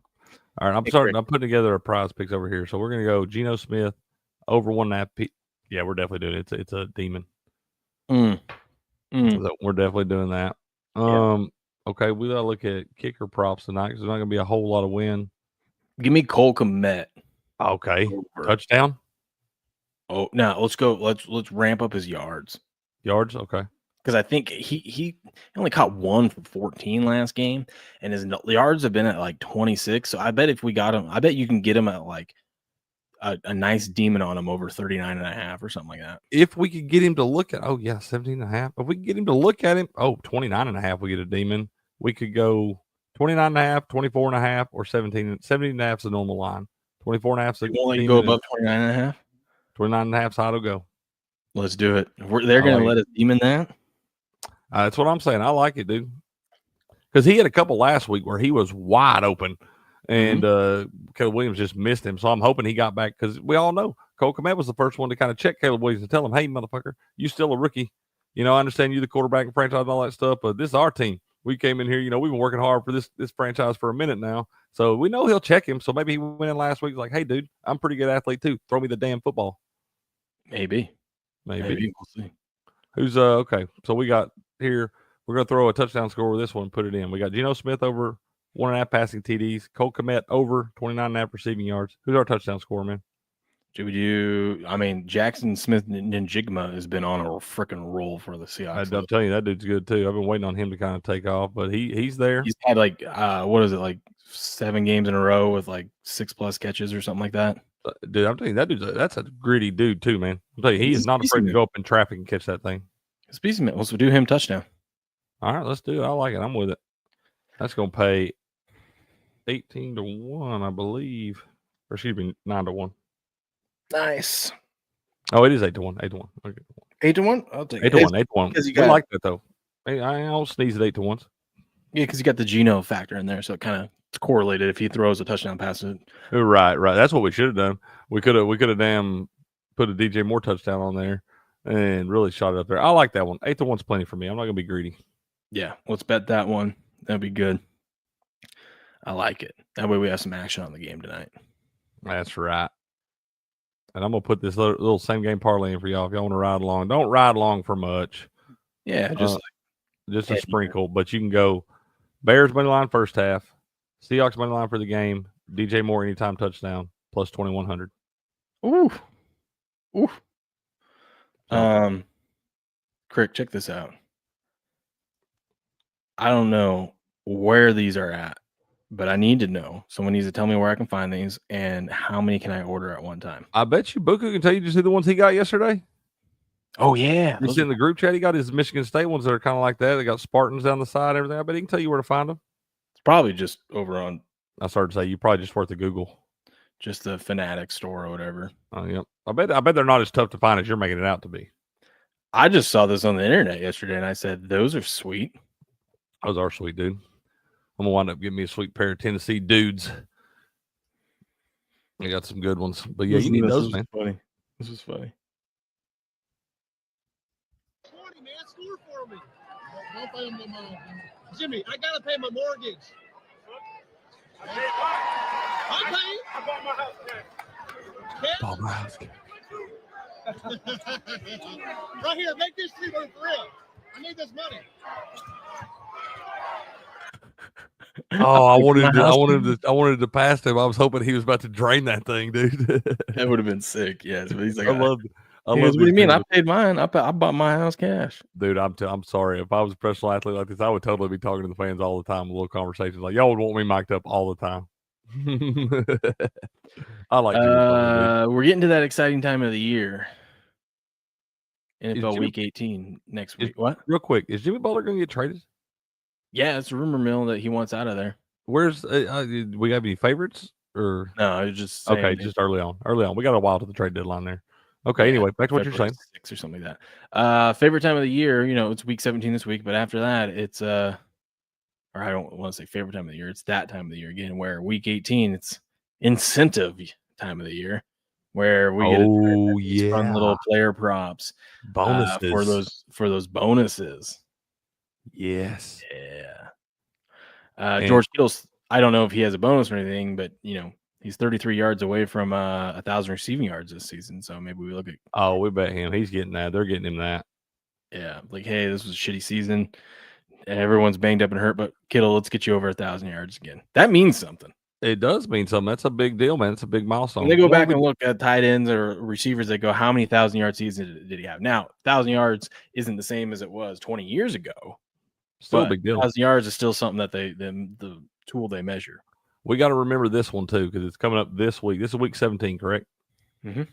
S4: All right, I'm putting together a prize picks over here. So we're gonna go Geno Smith over 1.5. Yeah, we're definitely doing it. It's a demon. So we're definitely doing that. Okay, we gotta look at kicker props tonight because there's not gonna be a whole lot of win.
S1: Give me Cole Kmet.
S4: Okay, touchdown.
S1: Oh, now let's go. Let's ramp up his yards.
S4: Yards, okay.
S1: Because I think he only caught 1 for 14 last game, and his yards have been at like 26. So I bet if we got him, I bet you can get him at like a nice demon on him over 39.5 or something like that.
S4: If we could get him to look at, 17.5. If we could get him to look at him, 29.5, we get a demon. We could go 29.5, 24.5, or 17. 17.5 is the normal line. 24.5 is the
S1: demon. You go above 29.5?
S4: 29.5 is how it'll go.
S1: Let's do it. They're going to let us demon that?
S4: That's what I'm saying. I like it, dude. Because he had a couple last week where he was wide open, and Caleb Williams just missed him. So I'm hoping he got back because we all know Cole Kmet was the first one to kind of check Caleb Williams and tell him, hey, motherfucker, you still a rookie. I understand you're the quarterback and franchise and all that stuff, but this is our team. We came in here, we've been working hard for this franchise for a minute now. So we know he'll check him. So maybe he went in last week like, hey, dude, I'm a pretty good athlete too. Throw me the damn football.
S1: Maybe. We'll see.
S4: Who's okay? So we got here. We're gonna throw a touchdown score with this one. And put it in. We got Geno Smith over 1.5 passing TDs. Cole Kmet over 29.5 receiving yards. Who's our touchdown scorer, man?
S1: Jackson Smith Njigma has been on a freaking roll for the Seahawks.
S4: I'm telling you, that dude's good too. I've been waiting on him to kind of take off, but he's there.
S1: He's had like 7 games in a row with like 6+ catches or something like that.
S4: Dude, I'm telling you, that's a gritty dude too, man. I'm telling you, he is not afraid to go up in traffic and catch that thing.
S1: Let's do him touchdown.
S4: All right, let's do it. I like it. I'm with it. That's gonna pay 18-1, I believe. Or excuse me, 9-1.
S1: Nice.
S4: Oh, it is 8-1. 8-1. Okay.
S1: 8-1? I'll take
S4: 8-1. 8-1. Because you like that though. I don't sneeze at 8-1s.
S1: Yeah, because you got the Geno factor in there, so it kind of it's correlated if he throws a touchdown pass.
S4: Right. That's what we should have done. We could have damn put a DJ Moore touchdown on there and really shot it up there. I like that one. 8-1's plenty for me. I'm not gonna be greedy.
S1: Yeah, let's bet that one. That'd be good. I like it. That way we have some action on the game tonight.
S4: That's right. And I'm gonna put this little same game parlay in for y'all if y'all want to ride along. Don't ride along for much.
S1: Yeah, just
S4: a sprinkle. But you can go Bears money line first half, Seahawks money line for the game, DJ Moore anytime touchdown plus 2,100.
S1: Ooh. Crick, check this out. I don't know where these are at, but I need to know. Someone needs to tell me where I can find these and how many can I order at one time.
S4: I bet you Buka can tell you. Did you see the ones he got yesterday?
S1: Oh, yeah.
S4: You see in the group chat, he got his Michigan State ones that are kind of like that. They got Spartans down the side, everything. I bet he can tell you where to find them.
S1: It's probably just over on.
S4: I started to say, you probably just worth a Google.
S1: Just the Fanatic store or whatever.
S4: Oh, yeah. I bet they're not as tough to find as you're making it out to be.
S1: I just saw this on the internet yesterday, and I said, those are sweet.
S4: Those are sweet, dude. I'm going to wind up getting me a sweet pair of Tennessee dudes. I got some good ones. But yeah, you need those, man.
S1: Funny. This was funny.
S5: 20, man. Score for me. Don't pay him no money. Jimmy, I got to pay my mortgage. I'm paying.
S3: I bought my house cash.
S4: Ball my house.
S5: Right here, make this tree work for real. I need this money.
S4: Oh, I wanted to pass him. I was hoping he was about to drain that thing, dude.
S1: That would have been sick. Yes, but he's like,
S4: I love.
S1: What do you mean? I paid mine. I bought my house cash.
S4: Dude, I'm sorry. If I was a professional athlete like this, I would totally be talking to the fans all the time. Little conversations like y'all would want me mic'd up all the time. I like.
S1: We're getting to that exciting time of the year. NFL Week 18 next week. What?
S4: Real quick, is Jimmy Butler going to get traded?
S1: Yeah, it's a rumor mill that he wants out of there.
S4: Where's we have any favorites or
S1: no? It's just
S4: okay, just early on. We got a while to the trade deadline there. Okay, yeah, anyway, back to what you're saying.
S1: 6 or something like that. Favorite time of the year, it's week 17 this week, but after that, it's or I don't want to say favorite time of the year. It's that time of the year again, where week 18, it's incentive time of the year, where we get fun little player props,
S4: bonuses
S1: for those bonuses.
S4: Yes,
S1: yeah. George Kittle's. I don't know if he has a bonus or anything, but he's 33 yards away from 1,000 receiving yards this season. So maybe we look at.
S4: Oh, we bet him. He's getting that. They're getting him that.
S1: Yeah, like, hey, this was a shitty season. Everyone's banged up and hurt, but Kittle, let's get you over 1,000 yards again. That means something.
S4: It does mean something. That's a big deal, man. It's a big milestone.
S1: When they go back and look at tight ends or receivers, they go, how many 1,000-yard seasons did he have? Now, 1,000 yards isn't the same as it was 20 years ago.
S4: Still a big deal.
S1: 1,000 yards is still something that the tool they measure.
S4: We got to remember this one too, because it's coming up this week. This is week 17, correct?
S1: Mm-hmm.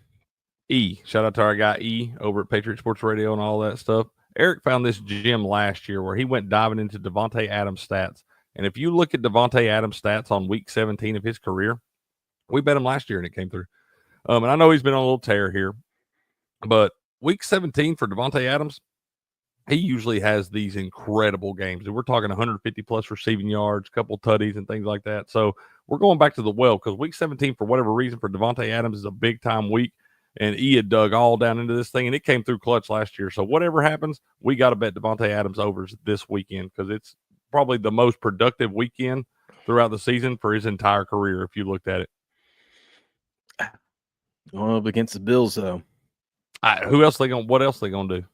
S4: E, shout out to our guy E over at Patriot Sports Radio and all that stuff. Eric found this gem last year where he went diving into Devontae Adams stats. And if you look at Devontae Adams stats on week 17 of his career, we bet him last year and it came through. And I know he's been on a little tear here, but week 17 for Devontae Adams, he usually has these incredible games. And we're talking 150 plus receiving yards, couple tutties and things like that. So we're going back to the well because week 17, for whatever reason, for Devontae Adams is a big time week. And he had dug all down into this thing, and it came through clutch last year. So whatever happens, we got to bet Devontae Adams overs this weekend because it's probably the most productive weekend throughout the season for his entire career if you looked at it.
S1: Going up against the Bills, though.
S4: What else they gonna do?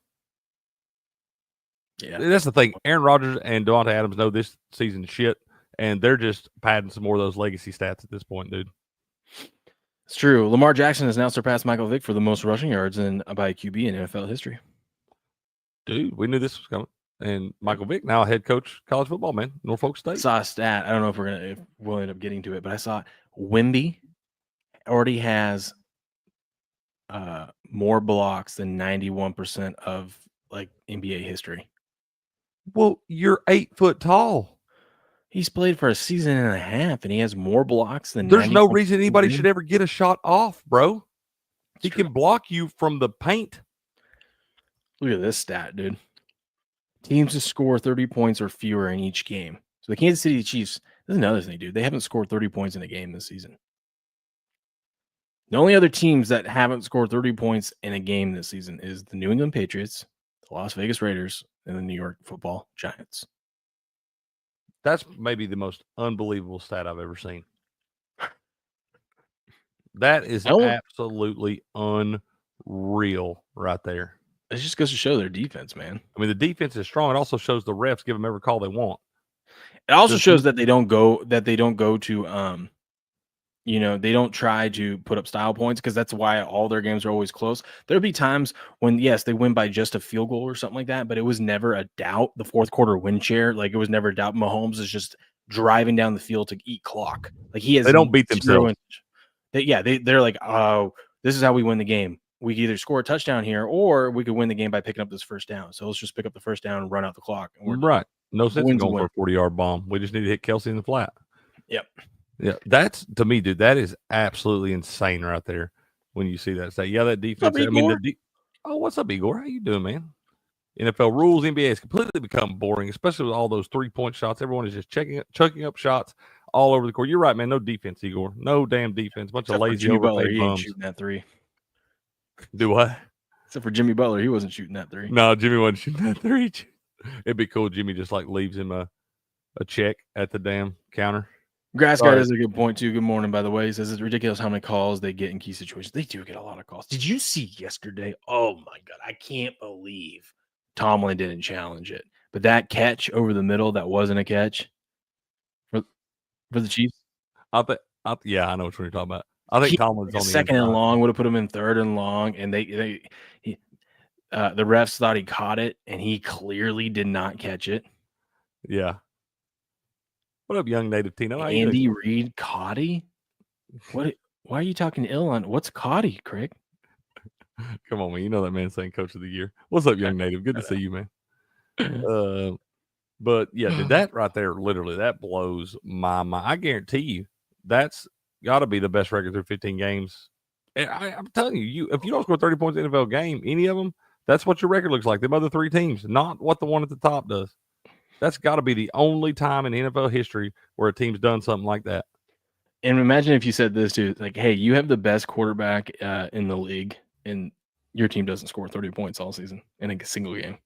S1: Yeah,
S4: that's the thing. Aaron Rodgers and Devontae Adams know this season's shit, and they're just padding some more of those legacy stats at this point, dude.
S1: It's true. Lamar Jackson has now surpassed Michael Vick for the most rushing yards by a QB in NFL history.
S4: Dude, we knew this was coming. And Michael Vick, now head coach college football, man, Norfolk State.
S1: I saw a stat. I don't know if we'll end up getting to it, but I saw Wemby already has more blocks than 91% of like NBA history.
S4: Well, you're 8 foot tall.
S1: He's played for a season and a half, and he has more blocks than.
S4: There's no reason anybody should ever get a shot off, bro. He can block you from the paint.
S1: Look at this stat, dude. Teams to score 30 points or fewer in each game. So the Kansas City Chiefs, this is another thing, dude. They haven't scored 30 points in a game this season. The only other teams that haven't scored 30 points in a game this season is the New England Patriots, the Las Vegas Raiders, and the New York Football Giants.
S4: That's maybe the most unbelievable stat I've ever seen. That is absolutely unreal right there.
S1: It just goes to show their defense, man.
S4: I mean, the defense is strong. It also shows the refs give them every call they want.
S1: It also shows that they don't go to, they don't try to put up style points because that's why all their games are always close. There'll be times when, yes, they win by just a field goal or something like that, but it was never a doubt. The fourth quarter win share, like it was never a doubt. Mahomes is just driving down the field to eat clock. Like he has.
S4: They don't beat themselves.
S1: They're like, oh, this is how we win the game. We could either score a touchdown here, or we could win the game by picking up this first down. So let's just pick up the first down and run out the clock.
S4: Right. No sense in going for a 40-yard bomb. We just need to hit Kelsey in the flat.
S1: Yep.
S4: Yeah, that's, to me, dude, that is absolutely insane right there when you see that. Say, yeah, that defense.
S1: What's up,
S4: what's up, Igor? How you doing, man? NFL rules, NBA has completely become boring, especially with all those three-point shots. Everyone is just chucking up shots all over the court. You're right, man. No defense, Igor. No damn defense. Bunch
S1: Except
S4: of
S1: for
S4: lazy,
S1: Jimmy Butler,
S4: overpaid
S1: he ain't
S4: bums.
S1: shooting that three.
S4: Do what?
S1: Except for Jimmy Butler, he wasn't shooting that three.
S4: No, Jimmy wasn't shooting that three. It'd be cool. Jimmy just like leaves him a check at the damn counter.
S1: Grass
S4: Sorry.
S1: Guy does a good point too. Good morning, by the way. He says it's ridiculous how many calls they get in key situations. They do get a lot of calls. Did you see yesterday? Oh my god, I can't believe Tomlin didn't challenge it. But that catch over the middle, that wasn't a catch for the Chiefs.
S4: Yeah, I know which one you're talking about. I think Tomlin's on the
S1: second and
S4: inside.
S1: long would have put him in third and long, and the refs thought he caught it, and he clearly did not catch it.
S4: Yeah. What up, young native Tino? How you
S1: Andy
S4: doing?
S1: Reid, Cotty? What? Why are you talking ill on? What's Cotty, Craig?
S4: Come on, man. You know that man saying Coach of the Year. What's up, young native? Good to see you, man. But yeah, dude, that right there, literally, that blows my mind. I guarantee you, that's got to be the best record through 15 games. And I'm telling you, if you don't score 30 points in an NFL game, any of them, that's what your record looks like. Them other three teams, not what the one at the top does. That's got to be the only time in NFL history where a team's done something like that.
S1: And imagine if you said this too, like, hey, you have the best quarterback in the league, and your team doesn't score 30 points all season in a single game.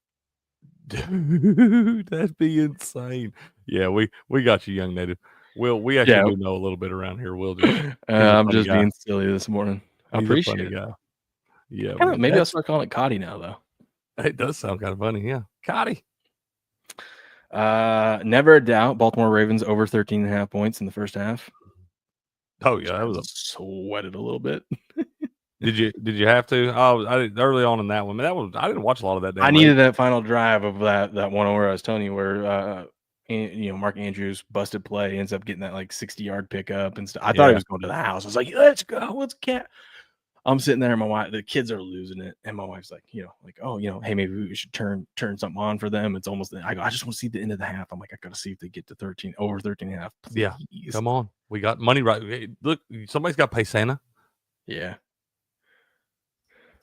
S4: Dude, that'd be insane. Yeah, we got you, young native. Will, we actually do know a little bit around here. Will just
S1: I'm just being silly this morning. I appreciate it.
S4: Guy. Yeah,
S1: maybe I'll start calling it Cotty now, though.
S4: It does sound kind of funny. Yeah, Cotty.
S1: Never a doubt. Baltimore Ravens over 13.5 points in the first half.
S4: Oh yeah, that was
S1: sweated a little bit.
S4: Did you have to? Oh, I did early on in that one. I didn't watch a lot of that.
S1: I needed that final drive of that one where I was telling you where Mark Andrews busted play, ends up getting that like 60-yard pickup and stuff. I thought he was going to the house. I was like, let's go, let's get. I'm sitting there, and my wife, the kids are losing it, and my wife's like, hey, maybe we should turn something on for them. It's almost. I go, I just want to see the end of the half. I'm like, I got to see if they get to over 13.5.
S4: Yeah, come on, we got money right. Hey, look, somebody's got to pay Santa.
S1: Yeah.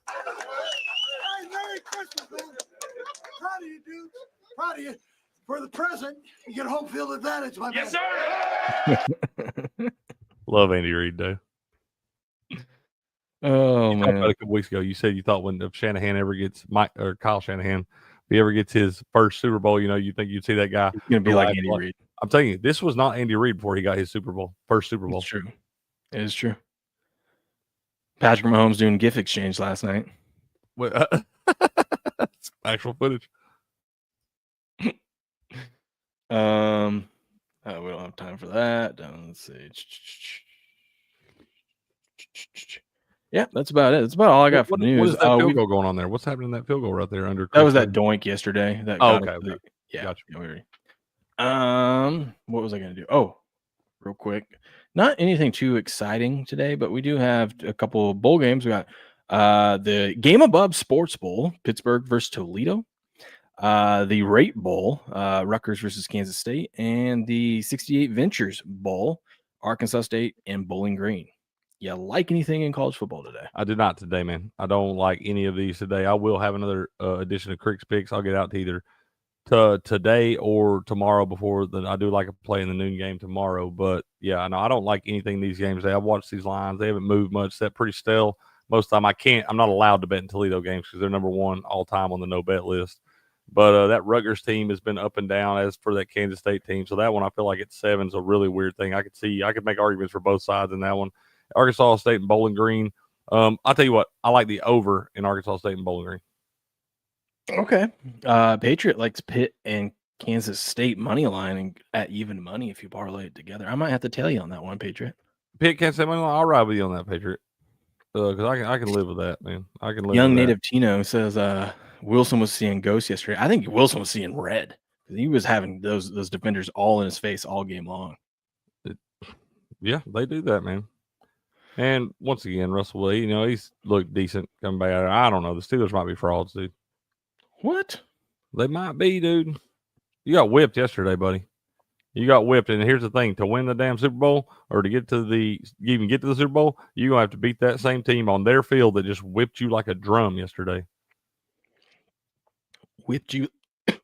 S5: Hey, Merry Christmas, man. Proud of you, dude. Proud of you. For the present, you get home field advantage, my man.
S3: Yes, sir.
S4: Love Andy Reid, though.
S1: Oh,
S4: you
S1: man.
S4: About a couple weeks ago, you said you thought if Shanahan ever gets Kyle Shanahan, if he ever gets his first Super Bowl, you think you'd see that guy.
S1: He's going to be like Andy Reid.
S4: I'm telling you, this was not Andy Reid before he got his first Super Bowl.
S1: It's true. It is true. Patrick Mahomes doing gift exchange last night.
S4: Actual footage.
S1: We don't have time for that. Let's see. Yeah, that's about it. That's about all I got for news.
S4: What is that field goal going on there? What's happening in that field goal right there under?
S1: That was that doink yesterday.
S4: Okay.
S1: Yeah.
S4: Gotcha.
S1: What was I going to do? Oh, real quick. Not anything too exciting today, but we do have a couple of bowl games. We got the Game Above Sports Bowl, Pittsburgh versus Toledo. The Rate Bowl, Rutgers versus Kansas State, and the 68 Ventures Bowl, Arkansas State and Bowling Green. You like anything in college football today?
S4: I did not today, man. I don't like any of these today. I will have another edition of Crick's Picks. I'll get out to either today or tomorrow before I do like a play in the noon game tomorrow. But yeah, no, I don't like anything in these games today. I've watched these lines. They haven't moved much. They're pretty stale. Most of the time I'm not allowed to bet in Toledo games because they're number one all time on the no bet list. But that Rutgers team has been up and down as for that Kansas State team. So that one, I feel like at 7 is a really weird thing. I could make arguments for both sides in that one. Arkansas State and Bowling Green. I'll tell you what, I like the over in Arkansas State and Bowling Green.
S1: Okay. Patriot likes Pitt and Kansas State money line and at even money if you parlay it together. I might have to tell you on that one, Patriot.
S4: Pitt, Kansas State money line. I'll ride with you on that, Patriot. Because I can live with that, man. I can live.
S1: Young
S4: with
S1: native Tino says Wilson was seeing ghosts yesterday. I think Wilson was seeing red. He was having those defenders all in his face all game long.
S4: Yeah, they do that, man. And once again, Russell Lee, he's looked decent coming back. I don't know. The Steelers might be frauds, dude.
S1: What?
S4: They might be, dude. You got whipped yesterday, buddy. You got whipped. And here's the thing. To win the damn Super Bowl or to get to the Super Bowl, you're going to have to beat that same team on their field that just whipped you like a drum yesterday.
S1: Whipped you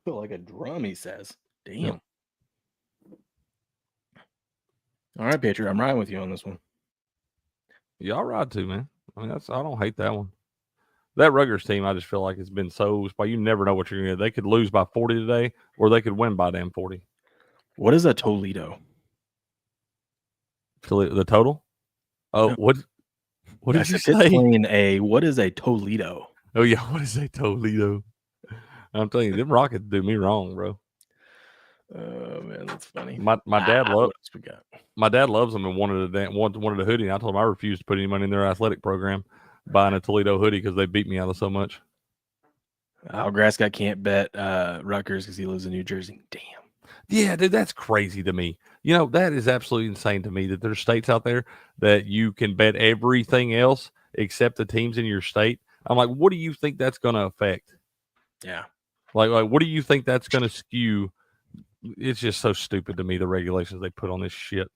S1: like a drum, he says. Damn. All right, Patriot. I'm riding with you on this one.
S4: Y'all ride too, man. I mean, I don't hate that one. That Rutgers team, I just feel like it's been so. You never know what you're going to get. They could lose by 40 today, or they could win by damn 40.
S1: What is a Toledo?
S4: The total? Oh,
S1: No.
S4: what did you say?
S1: What is a Toledo?
S4: Oh, yeah. What is a Toledo? I'm telling you, them Rockets do me wrong, bro.
S1: Oh, man, that's funny.
S4: My dad
S1: what else we got?
S4: My dad loves them and wanted a hoodie. And I told him I refused to put any money in their athletic program buying a Toledo hoodie because they beat me out of so much.
S1: Grass guy can't bet Rutgers because he lives in New Jersey. Damn.
S4: Yeah, dude, that's crazy to me. You know, that is absolutely insane to me that there's states out there that you can bet everything else except the teams in your state. I'm like, what do you think that's going to affect?
S1: Yeah.
S4: Like, what do you think that's going to skew? It's just so stupid to me, the regulations they put on this shit.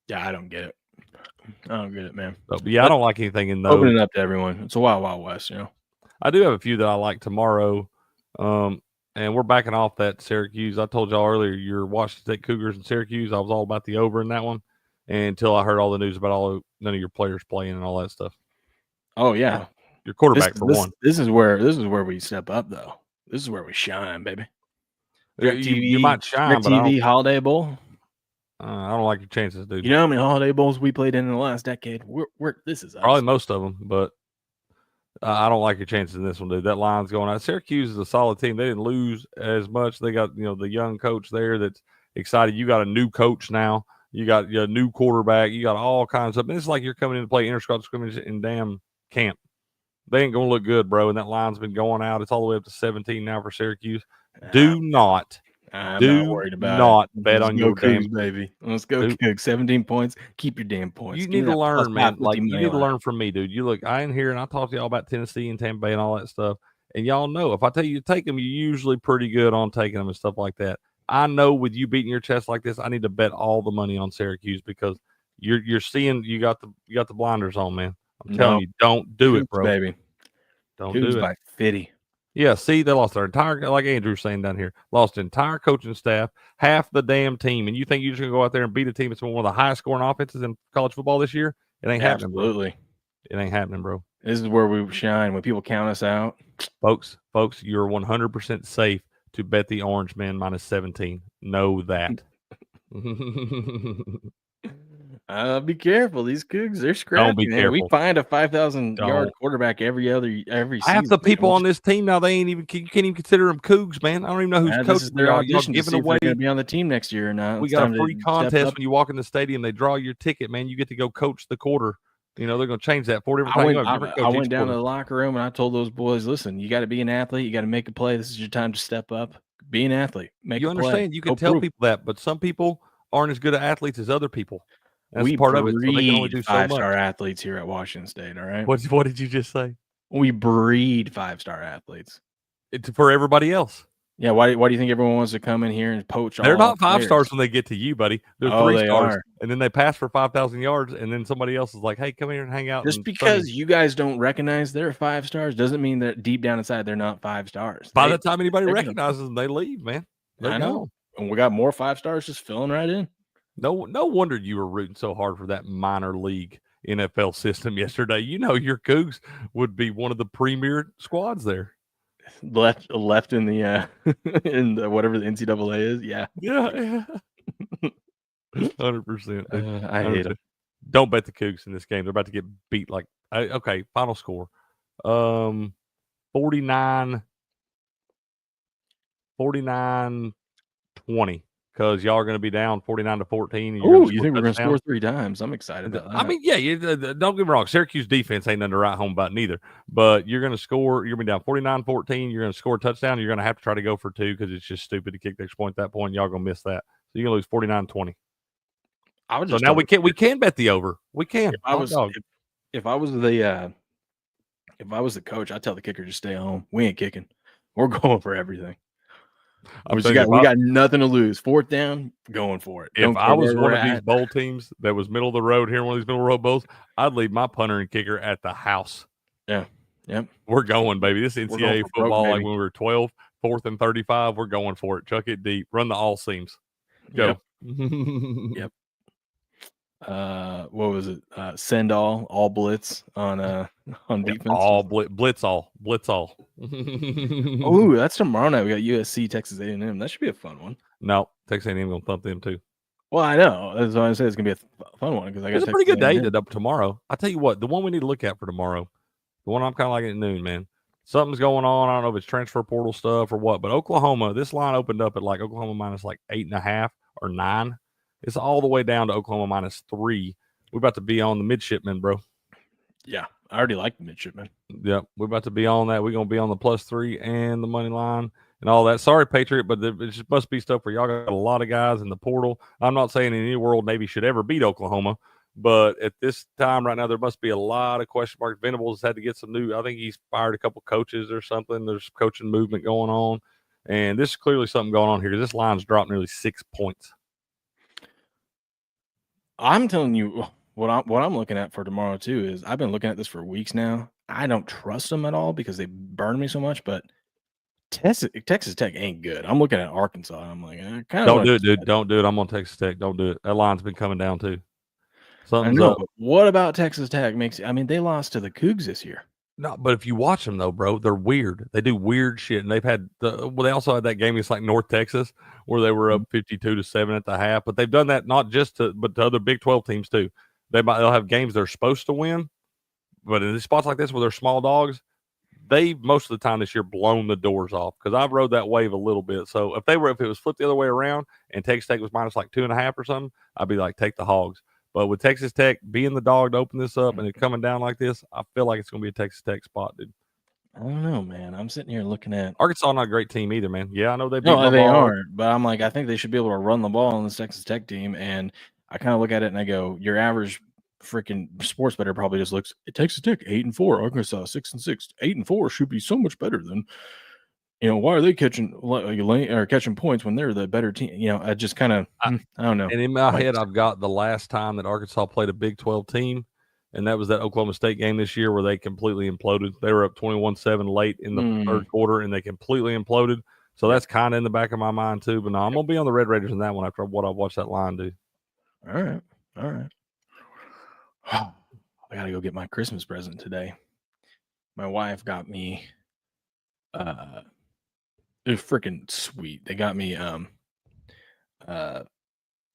S1: Yeah, I don't get it. I don't get it, man.
S4: So, yeah, I don't like anything in those.
S1: Open it up to everyone. It's a wild, wild west, you know.
S4: I do have a few that I like tomorrow. And we're backing off that Syracuse. I told y'all earlier, your Washington State Cougars and Syracuse. I was all about the over in that one until I heard all the news about none of your players playing and all that stuff.
S1: Oh yeah,
S4: your quarterback for one.
S1: This is where we step up, though. This is where we shine, baby.
S4: You might shine, but
S1: TV Holiday Bowl.
S4: I don't like your chances, dude.
S1: You know how many Holiday Bowls we played in the last decade? This is us.
S4: Probably most of them, but I don't like your chances in this one, dude. That line's going out. Syracuse is a solid team. They didn't lose as much. They got the young coach there that's excited. You got a new coach now. You got a new quarterback. You got all kinds of. It's like you're coming in to play inter-squad scrimmage in damn camp. They ain't gonna look good, bro. And that line's been going out. It's all the way up to 17 now for Syracuse. Do not.
S1: I'm not worried about
S4: not
S1: it.
S4: Bet on your
S1: Cougs, baby. Let's go, Cougs. 17 points. Keep your damn points.
S4: You need to learn, man. Like, you need to learn from me, dude. You look, I ain't here, and I talk to y'all about Tennessee and Tampa Bay and all that stuff. And y'all know, if I tell you to take them, you're usually pretty good on taking them and stuff like that. I know with you beating your chest like this, I need to bet all the money on Syracuse because you're seeing you got the blinders on, man. I'm telling you, don't do it, bro.
S1: Baby.
S4: Don't
S1: Cougs
S4: do it.
S1: By 50.
S4: Yeah, see, they lost their entire, like Andrew's saying down here, lost the entire coaching staff, half the damn team. And you think you're just going to go out there and beat a team that's one of the highest scoring offenses in college football this year? It ain't happening, bro.
S1: Absolutely.
S4: It ain't happening, bro.
S1: This is where we shine when people count us out.
S4: Folks, you're 100% safe to bet the Orange Men minus 17. Know that.
S1: Be careful. These Cougs, they're scrappy.
S4: Don't be careful.
S1: We find a 5,000-yard quarterback every season.
S4: Half the people on this team now, you can't even consider them Cougs, man. I don't even know who's coaching.
S1: Their audition
S4: giving away.
S1: Going to be on the team next year or not.
S4: We got a free contest when you walk in the stadium. They draw your ticket, man. You get to go coach the quarter. You know, they're going to change that 4 different times.
S1: I went down to the locker room and I told those boys, listen, you got to be an athlete. You got to make a play. This is your time to step up. Be an athlete.
S4: You understand? You can tell people that, but some people aren't as good at athletes as other people. That's
S1: we
S4: part of it. So they can only do so much.
S1: 5-star athletes here at Washington State. All right.
S4: What did you just say?
S1: We breed 5-star athletes.
S4: It's for everybody else.
S1: Yeah. Why do you think everyone wants to come in here and poach?
S4: They're not 5 stars when they get to you, buddy. They're 3 stars,
S1: are.
S4: And then they pass for 5,000 yards, and then somebody else is like, "Hey, come here and hang out."
S1: Just because you guys don't recognize they're 5 stars doesn't mean that deep down inside they're not 5 stars.
S4: By the time anybody recognizes them, they leave, man.
S1: I know. And we got more 5 stars just filling right in.
S4: No wonder you were rooting so hard for that minor league NFL system yesterday. You know your Cougs would be one of the premier squads there.
S1: Left in the in the whatever the NCAA is. Yeah.
S4: 100%.
S1: I hate it.
S4: Don't bet the Cougs in this game. They're about to get beat. Okay, final score. 49-20. Because y'all are going to be down 49-14.
S1: Oh, you think we're going to score 3 times? I'm excited about that.
S4: I mean, yeah, don't get me wrong. Syracuse defense ain't nothing to write home about neither. But you're going to score. You're going to be down 49-14. You're going to score a touchdown. You're going to have to try to go for 2 because it's just stupid to kick the extra point at that point. Y'all going to miss that. So you're going to lose 49-20. So now we can bet the over. We can.
S1: If I was the coach, I'd tell the kicker to stay home. We ain't kicking. We're going for everything. We got nothing to lose. 4th down, going for it.
S4: If I was one of these bowl teams that was middle of the road here, one of these middle of the road bowls, I'd leave my punter and kicker at the house.
S1: Yeah. Yep.
S4: We're going, baby. This NCAA football, like when we were 12, 4th and 35, we're going for it. Chuck it deep. Run the all seams. Go.
S1: Yep. what was it? Send all blitz on defense.
S4: All blitz all.
S1: Oh, that's tomorrow night. We got USC, Texas A&M. That should be a fun one.
S4: No, Texas A&M gonna thump them too.
S1: Well, I know. That's why I said it's gonna be a fun one because I got
S4: It's a pretty
S1: Texas
S4: good day
S1: A&M.
S4: tomorrow. I tell you what, the one we need to look at for tomorrow, the one I'm kind of like at noon, man. Something's going on. I don't know if it's transfer portal stuff or what, but Oklahoma, this line opened up at like Oklahoma minus like 8.5 or 9. It's all the way down to Oklahoma -3. We're about to be on the midshipmen, bro.
S1: Yeah, I already like the midshipmen.
S4: Yep, we're about to be on that. We're gonna be on the +3 and the money line and all that. Sorry, Patriot, but it just must be stuff where y'all got a lot of guys in the portal. I'm not saying in any world Navy should ever beat Oklahoma, but at this time right now, there must be a lot of question marks. Venables had to get some new. I think he's fired a couple coaches or something. There's coaching movement going on, and this is clearly something going on here. This line's dropped nearly 6 points.
S1: I'm telling you what I'm looking at for tomorrow too is I've been looking at this for weeks now. I don't trust them at all because they burn me so much, but Texas Tech ain't good. I'm looking at Arkansas. And I'm like, I kind of
S4: Don't do it, dude. Don't do it. I'm on Texas Tech. Don't do it. That line's been coming down too. Something's up.
S1: But what about Texas Tech they lost to the Cougs this year.
S4: No, but if you watch them though, bro, they're weird. They do weird shit, and they've had they also had that game against like North Texas where they were up 52-7 at the half. But they've done that not just to other Big 12 teams too. They'll have games they're supposed to win, but in spots like this where they're small dogs, they've most of the time this year blown the doors off because I've rode that wave a little bit. So if it was flipped the other way around and Texas Tech was minus like 2.5 or something, I'd be like, take the Hogs. But with Texas Tech being the dog to open this up and it coming down like this, I feel like it's going to be a Texas Tech spot, dude.
S1: I don't know, man. I'm sitting here looking at
S4: Arkansas, not a great team either, man. Yeah, I know they beat
S1: they aren't, but I'm like, I think they should be able to run the ball on this Texas Tech team. And I kind of look at it and I go, your average freaking sports bettor probably just looks at Texas Tech 8-4, Arkansas 6-6, 8-4 should be so much better than. Why are they catching points when they're the better team? I just kind of, I don't know.
S4: And in my head, I've got the last time that Arkansas played a Big 12 team, and that was that Oklahoma State game this year where they completely imploded. They were up 21-7 late in the third quarter, and they completely imploded. So that's kind of in the back of my mind too. But no, I'm going to be on the Red Raiders in that one after what I watched that line do.
S1: All right. I got to go get my Christmas present today. My wife got me it was freaking sweet. They got me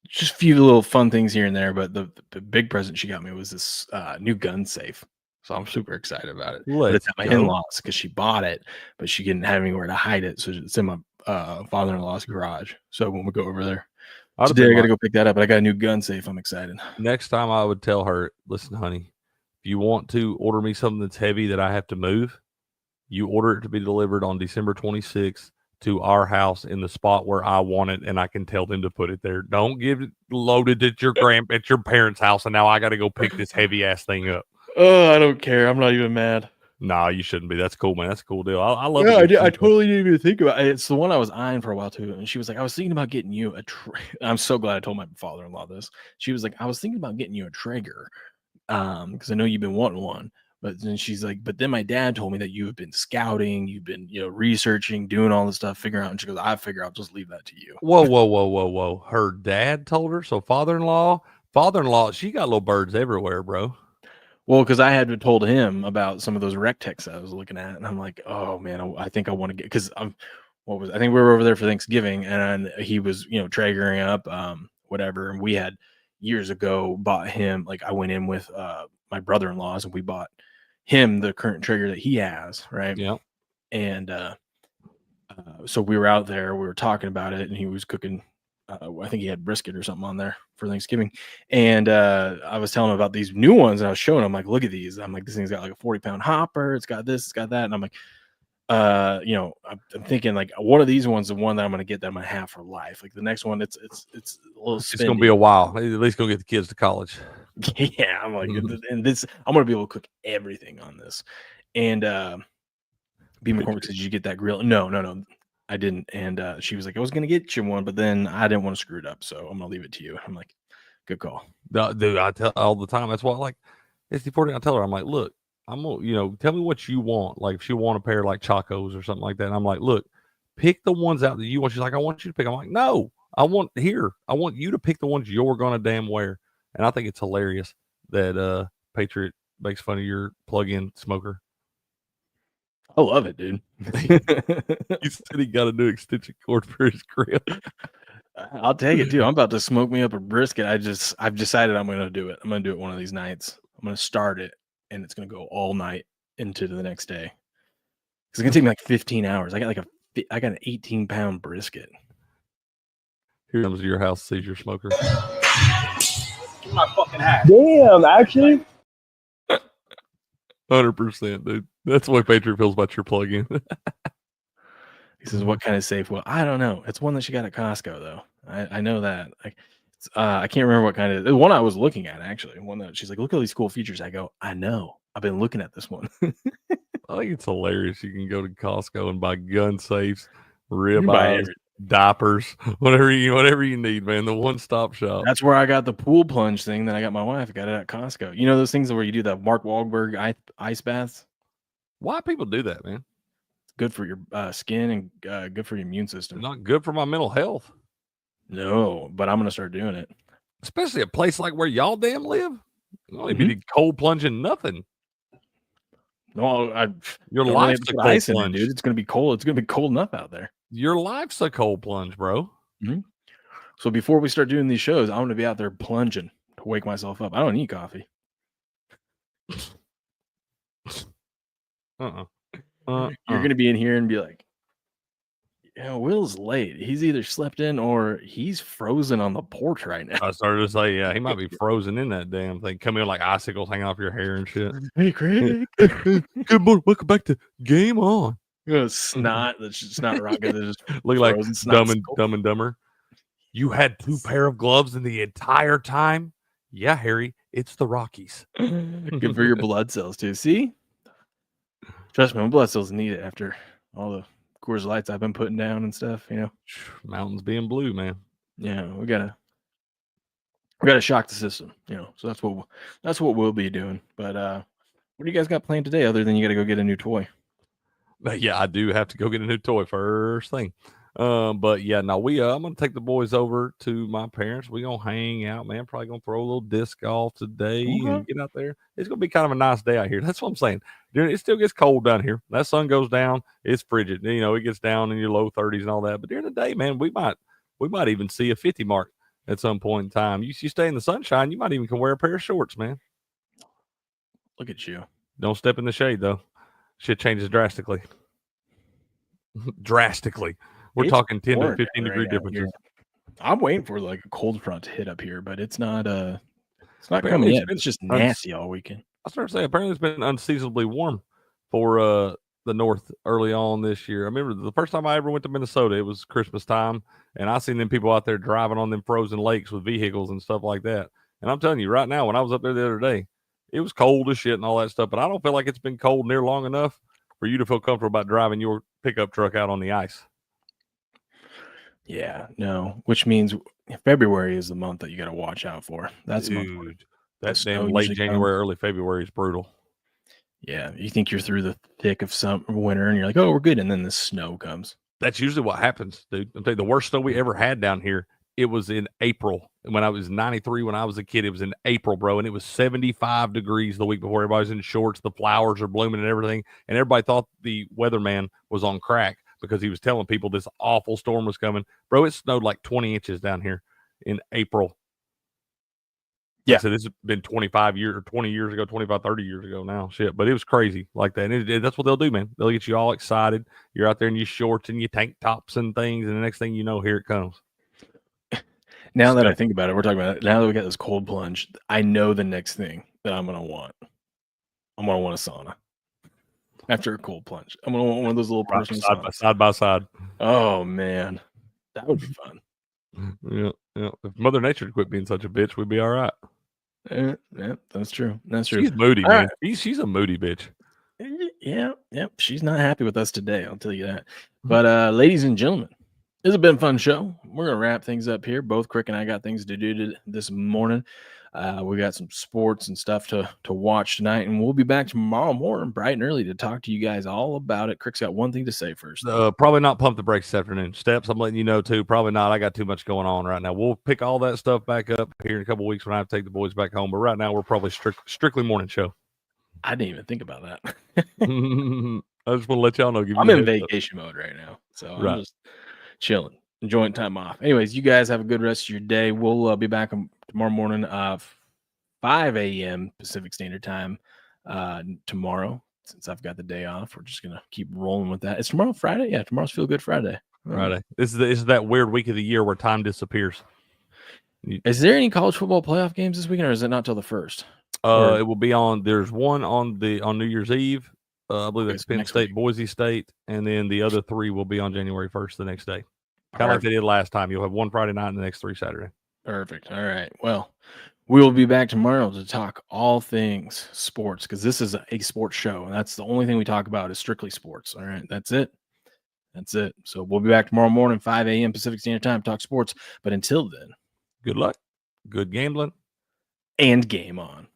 S1: just a few little fun things here and there, but the big present she got me was this new gun safe. So I'm super excited about it. But it's at my in-laws because she bought it, but she didn't have anywhere to hide it. So it's in my father-in-law's garage. So when we go over there today, I got to go pick that up. But I got a new gun safe. I'm excited.
S4: Next time I would tell her, listen, honey, if you want to order me something that's heavy that I have to move, you order it to be delivered on December 26th to our house in the spot where I want it, and I can tell them to put it there. Don't give it loaded at your parents' house, and now I got to go pick this heavy ass thing up.
S1: Oh, I don't care. I'm not even mad.
S4: Nah, you shouldn't be. That's cool, man. That's a cool deal. I love
S1: it.
S4: Yeah,
S1: I totally didn't even think about it. It's the one I was eyeing for a while too. And she was like, I was thinking about getting you a I'm so glad I told my father-in-law this. She was like, I was thinking about getting you a Traeger because I know you've been wanting one. But then she's like, but then my dad told me that you have been scouting, you've been, researching, doing all this stuff, figuring out. And she goes, I figure I'll just leave that to you.
S4: Whoa. Her dad told her. So father-in-law, she got little birds everywhere, bro.
S1: Well, because I had told him about some of those rec techs I was looking at. And I'm like, oh, man, I think I want to get, because I think we were over there for Thanksgiving and he was, Traegering up, whatever. And we had years ago bought him, like I went in with my brother-in-laws and we bought him the current Traeger that he has, right?
S4: Yeah.
S1: And so we were out there, we were talking about it, and he was cooking. I think he had brisket or something on there for Thanksgiving. And I was telling him about these new ones, and I was showing him, like, look at these. I'm like, this thing's got like a 40-pound hopper. It's got this, it's got that. And I'm like, I'm thinking like one of these ones, the one that I'm going to get that I'm going to have for life. Like the next one, it's a little.
S4: It's going to be a while. At least go get the kids to college.
S1: Yeah, I'm like, and this, I'm going to be able to cook everything on this. And B. McCormick said, did you get that grill? No, I didn't. And she was like, I was going to get you one, but then I didn't want to screw it up, so I'm going to leave it to you. I'm like, good call.
S4: Dude, I tell all the time. That's why, like, it's important. I tell her, I'm like, look, I'm gonna, tell me what you want. Like, if she want a pair of like Chacos or something like that, and I'm like, look, pick the ones out that you want. She's like, I want you to pick. I'm like, no, I want you to pick the ones you're gonna damn wear. And I think it's hilarious that Patriot makes fun of your plug-in smoker.
S1: I love it, dude.
S4: He said he got a new extension cord for his grill.
S1: I'll take it too. I'm about to smoke me up a brisket. I've decided I'm gonna do it. I'm gonna do it one of these nights. I'm gonna start it, and it's gonna go all night into the next day. It's gonna take me like 15 hours. I got an 18-pound brisket.
S4: Here comes to your house, sees your smoker.
S3: My fucking hat.
S6: Damn, actually.
S4: 100%, dude. That's the way Patriot feels about your plug-in.
S1: He says, "What kind of safe?" Well, I don't know. It's one that she got at Costco, though. I know that. I can't remember what kind of the one I was looking at, actually. One that she's like, "Look at all these cool features." I go, "I know. I've been looking at this one."
S4: I think it's hilarious. You can go to Costco and buy gun safes,
S1: You can buy
S4: ribeyes,
S1: everything.
S4: diapers, whatever you need, man. The one-stop shop.
S1: That's where I got the pool plunge thing that I got my wife. I got it at Costco. You know those things where you do the Mark Wahlberg ice baths?
S4: Why people do that, man?
S1: It's good for your skin and good for your immune system.
S4: Not good for my mental health.
S1: No, but I'm gonna start doing it.
S4: Especially a place like where y'all damn live. You don't even need cold plunging nothing.
S1: No,
S4: Your
S1: don't really have
S4: life's
S1: to
S4: a
S1: put
S4: cold
S1: ice in it,
S4: plunge.
S1: dude. It's gonna be cold. It's gonna be cold enough out there.
S4: Your life's a cold plunge, bro.
S1: So before we start doing these shows, I'm gonna be out there plunging to wake myself up. I don't need coffee. You're gonna be in here and be like, "Yeah, Will's late. He's either slept in or he's frozen on the porch right now."
S4: I started to say, yeah, he might be frozen in that damn thing. Come in like icicles hanging off your hair and shit.
S1: Hey, Craig.
S4: Good morning. Welcome back to Game On.
S1: Snot that's just not rocking. They're just
S4: Look like
S1: frozen snot
S4: Dumb and Dumber. You had 2 pair of gloves in the entire time? Yeah, Harry, it's the Rockies.
S1: Good for your blood cells too. See? Trust me, my blood cells need it after all the Coors Lights I've been putting down and stuff, you know.
S4: Mountains being blue, man.
S1: Yeah, we gotta shock the system, you know. So that's what we'll be doing. But what do you guys got planned today other than you gotta go get a new toy?
S4: Yeah, I do have to go get a new toy first thing. But yeah, no, I'm gonna take the boys over to my parents. We're gonna hang out, man. Probably gonna throw a little disc golf today and get out there. It's gonna be kind of a nice day out here. That's what I'm saying. It still gets cold down here. That sun goes down, it's frigid. You know, it gets down in your low 30s and all that. But during the day, man, we might even see a 50 mark at some point in time. You stay in the sunshine, you might even can wear a pair of shorts, man.
S1: Look at you.
S4: Don't step in the shade though. Shit changes drastically. Drastically. We're talking 10 to 15 degree differences.
S1: I'm waiting for like a cold front to hit up here, but it's not coming yet. It's just nasty all weekend.
S4: I started to say apparently it's been unseasonably warm for the north early on this year. I remember the first time I ever went to Minnesota, it was Christmas time, and I seen them people out there driving on them frozen lakes with vehicles and stuff like that. And I'm telling you right now, when I was up there the other day, it was cold as shit and all that stuff, but I don't feel like it's been cold near long enough for you to feel comfortable about driving your pickup truck out on the ice.
S1: Yeah, no, which means February is the month that you got to watch out for. That's
S4: that damn late January, early February is brutal.
S1: Yeah, you think you're through the thick of some winter and you're like, oh, we're good. And then the snow comes.
S4: That's usually what happens, dude. I'm telling you, the worst snow we ever had down here, it was in April. When I was 93, when I was a kid, it was in April, bro. And it was 75 degrees the week before. Everybody's in shorts. The flowers are blooming and everything. And everybody thought the weatherman was on crack because he was telling people this awful storm was coming. Bro, it snowed like 20 inches down here in April.
S1: Yeah.
S4: So this has been 25 years or 20 years ago, 25, 30 years ago now. Shit. But it was crazy like that. And that's what they'll do, man. They'll get you all excited. You're out there in your shorts and your tank tops and things. And the next thing you know, here it comes.
S1: Now that I think about it, we're talking about it. Now that we got this cold plunge, I know the next thing that I'm going to want. I'm going to want a sauna. After a cold plunge, I'm going to want one of those little personal
S4: side by side.
S1: Oh, man. That would be fun.
S4: Yeah. If Mother Nature quit being such a bitch, we'd be all right.
S1: Yeah, that's true. That's true.
S4: She's moody,
S1: all
S4: man.
S1: Right.
S4: She's a moody bitch.
S1: Yeah. She's not happy with us today. I'll tell you that. But ladies and gentlemen, This has been a fun show. We're going to wrap things up here. Both Crick and I got things to do this morning. We got some sports and stuff to watch tonight, and we'll be back tomorrow morning bright and early to talk to you guys all about it. Crick's got one thing to say first.
S4: Probably not pump the brakes this afternoon. Steps, I'm letting you know, too. Probably not. I got too much going on right now. We'll pick all that stuff back up here in a couple of weeks when I have to take the boys back home. But right now, we're probably strictly morning show.
S1: I didn't even think about that.
S4: I just want to let y'all know.
S1: I'm in vacation mode right now, so I'm just chilling, enjoying time off. Anyways, you guys have a good rest of your day. We'll be back tomorrow morning, 5 a.m. Pacific Standard Time tomorrow. Since I've got the day off, we're just gonna keep rolling with that. Is tomorrow Friday? Yeah, tomorrow's Feel Good Friday.
S4: Friday. This is that weird week of the year where time disappears.
S1: Is there any college football playoff games this weekend, or is it not till the 1st?
S4: It will be on. There's one on New Year's Eve. I believe that's Penn State, week. Boise State, and then the other 3 will be on January 1st, the next day. Kind of like they did last time. You'll have one Friday night and the next 3 Saturday.
S1: Perfect. All right. Well, we will be back tomorrow to talk all things sports, because this is a sports show, and that's the only thing we talk about is strictly sports. All right. That's it. So we'll be back tomorrow morning, 5 a.m. Pacific Standard Time, talk sports. But until then,
S4: good luck, good gambling,
S1: and game on.